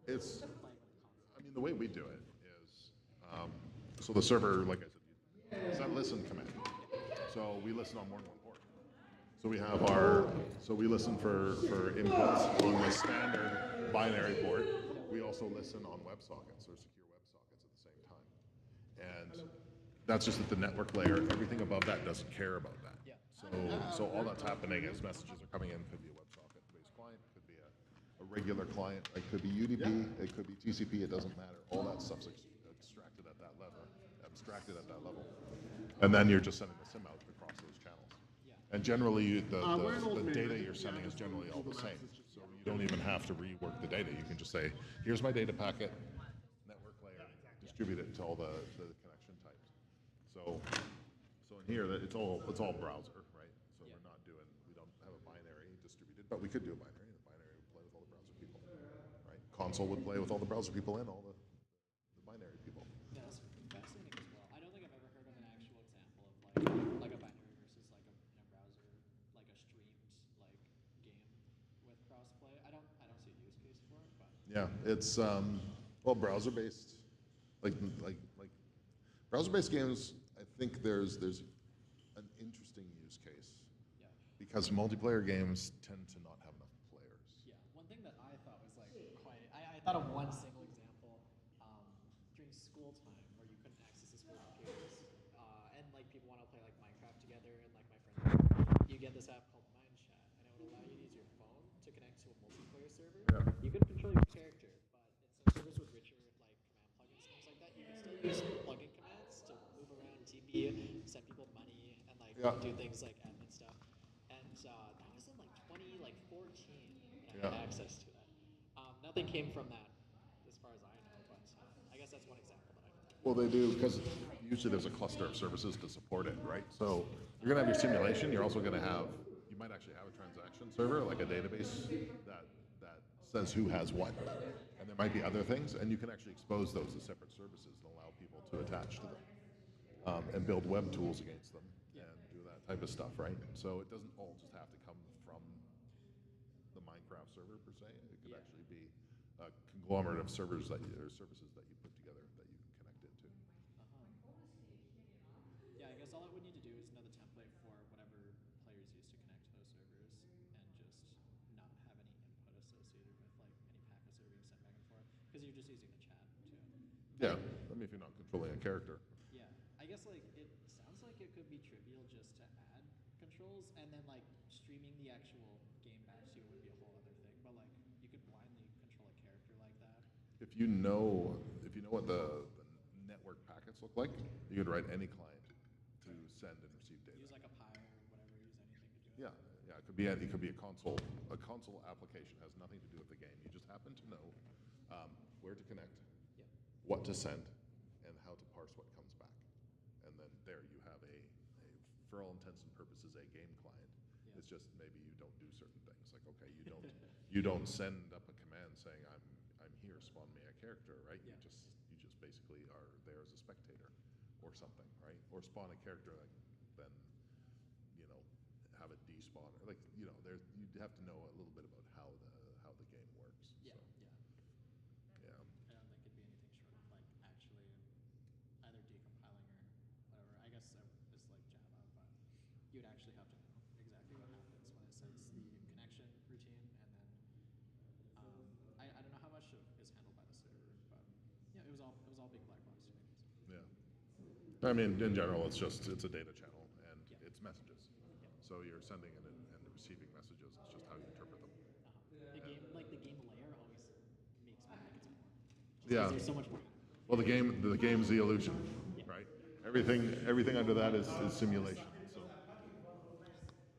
It's, playing with the console? I mean, the way we do it is, so the server, like I said, is that listen command. So we listen on more than one port. So we have so we listen for inputs on the standard binary port. We also listen on WebSockets or secure WebSockets at the same time. And that's just at the network layer. Everything above that doesn't care about that. Yeah. So all that's happening as messages are coming in could be a WebSocket-based client, could be a regular client, it could be UDP, it could be TCP, it doesn't matter. All that stuff's extracted at that level, abstracted at that level. And then you're just sending the SIM out across those channels. And generally, the data you're sending is generally all the same. So you don't even have to rework the data. You can just say, here's my data packet, network layer, distribute it to all the connection types. So in here, it's all browser, right? So we don't have a binary distributed, but we could do a binary, and a binary would play with all the browser people, right? Console would play with all the browser people and all the binary people. Yeah, that's fascinating as well. I don't think I've ever heard of an actual example of like a binary versus like in a browser, like a streamed like game with crossplay. I don't see a use case for it, but Yeah, it's well, browser-based, like browser-based games. I think there's an interesting use case yeah. because multiplayer games tend to not have enough players. Yeah, one thing that I thought was like quite, I thought of one single example during school time where you couldn't access the school computers, and like people want to play like Minecraft together, and like my friends, you get this app called MindChat, and it would allow you to use your phone to connect to a multiplayer server. Yeah. You could control your character, but in some servers with richer like command plugins and things like that, you can still use plugin commands to move around TP, send people money, and like do things like admin stuff. And that was in like 2014 that I had access to that. Nothing came from that, as far as I know, but I guess that's one example that I can think of. Well, they do because usually there's a cluster of services to support it, right? So you're gonna have your simulation. You're also gonna have, you might actually have a transaction server, like a database that says who has what, and there might be other things, and you can actually expose those as separate services and allow people to attach to them and build web tools against them and do that type of stuff, right? So it doesn't all just have to come from the Minecraft server per se. It could actually be a conglomerate of servers or services that you put together that you can connect into. Yeah, I guess all it would need to do is know the template for whatever players use to connect to those servers, and just not have any input associated with like any packets that are being sent back and forth, because you're just using the chat too. Yeah, I mean, if you're not controlling a character. Yeah, I guess like it sounds like it could be trivial just to add controls, and then like streaming the actual game back to you would be a whole other thing. But like you could blindly control a character like that. If you know what the network packets look like, you could write any client to send and receive data. Use like a Pi or whatever. Use anything to do it. Yeah, it could be a console. A console application has nothing to do with the game. You just happen to know where to connect, what to send, and how to parse what comes back. And then there you have for all intents and purposes, a game client. It's just maybe you don't do certain things. Like, okay, you don't send up a command saying I'm here, spawn me a character, right? You just basically are there as a spectator or something, right? Or spawn a character like then have it despawn, or like you have to know a little bit about how the game works. Yeah, so, yeah. I don't think it'd be anything short of like actually either decompiling or whatever. I guess it's like Java, but you'd actually have to know exactly what happens when it sends the connection routine, and then I don't know how much is handled by the server, but yeah, it was all big black box to me. So. Yeah. I mean, in general, it's a data channel and it's messages. So you're sending and receiving messages. It's just how you interpret them. The game layer always makes me like it's more. Yeah. There's so much more. Well, the game's the illusion, right? Everything under that is simulation. So,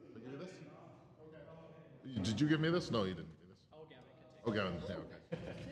did I give you this? Did you give me this? No, you didn't give me this. Oh, Gavin can take Oh, Gavin. Yeah, okay.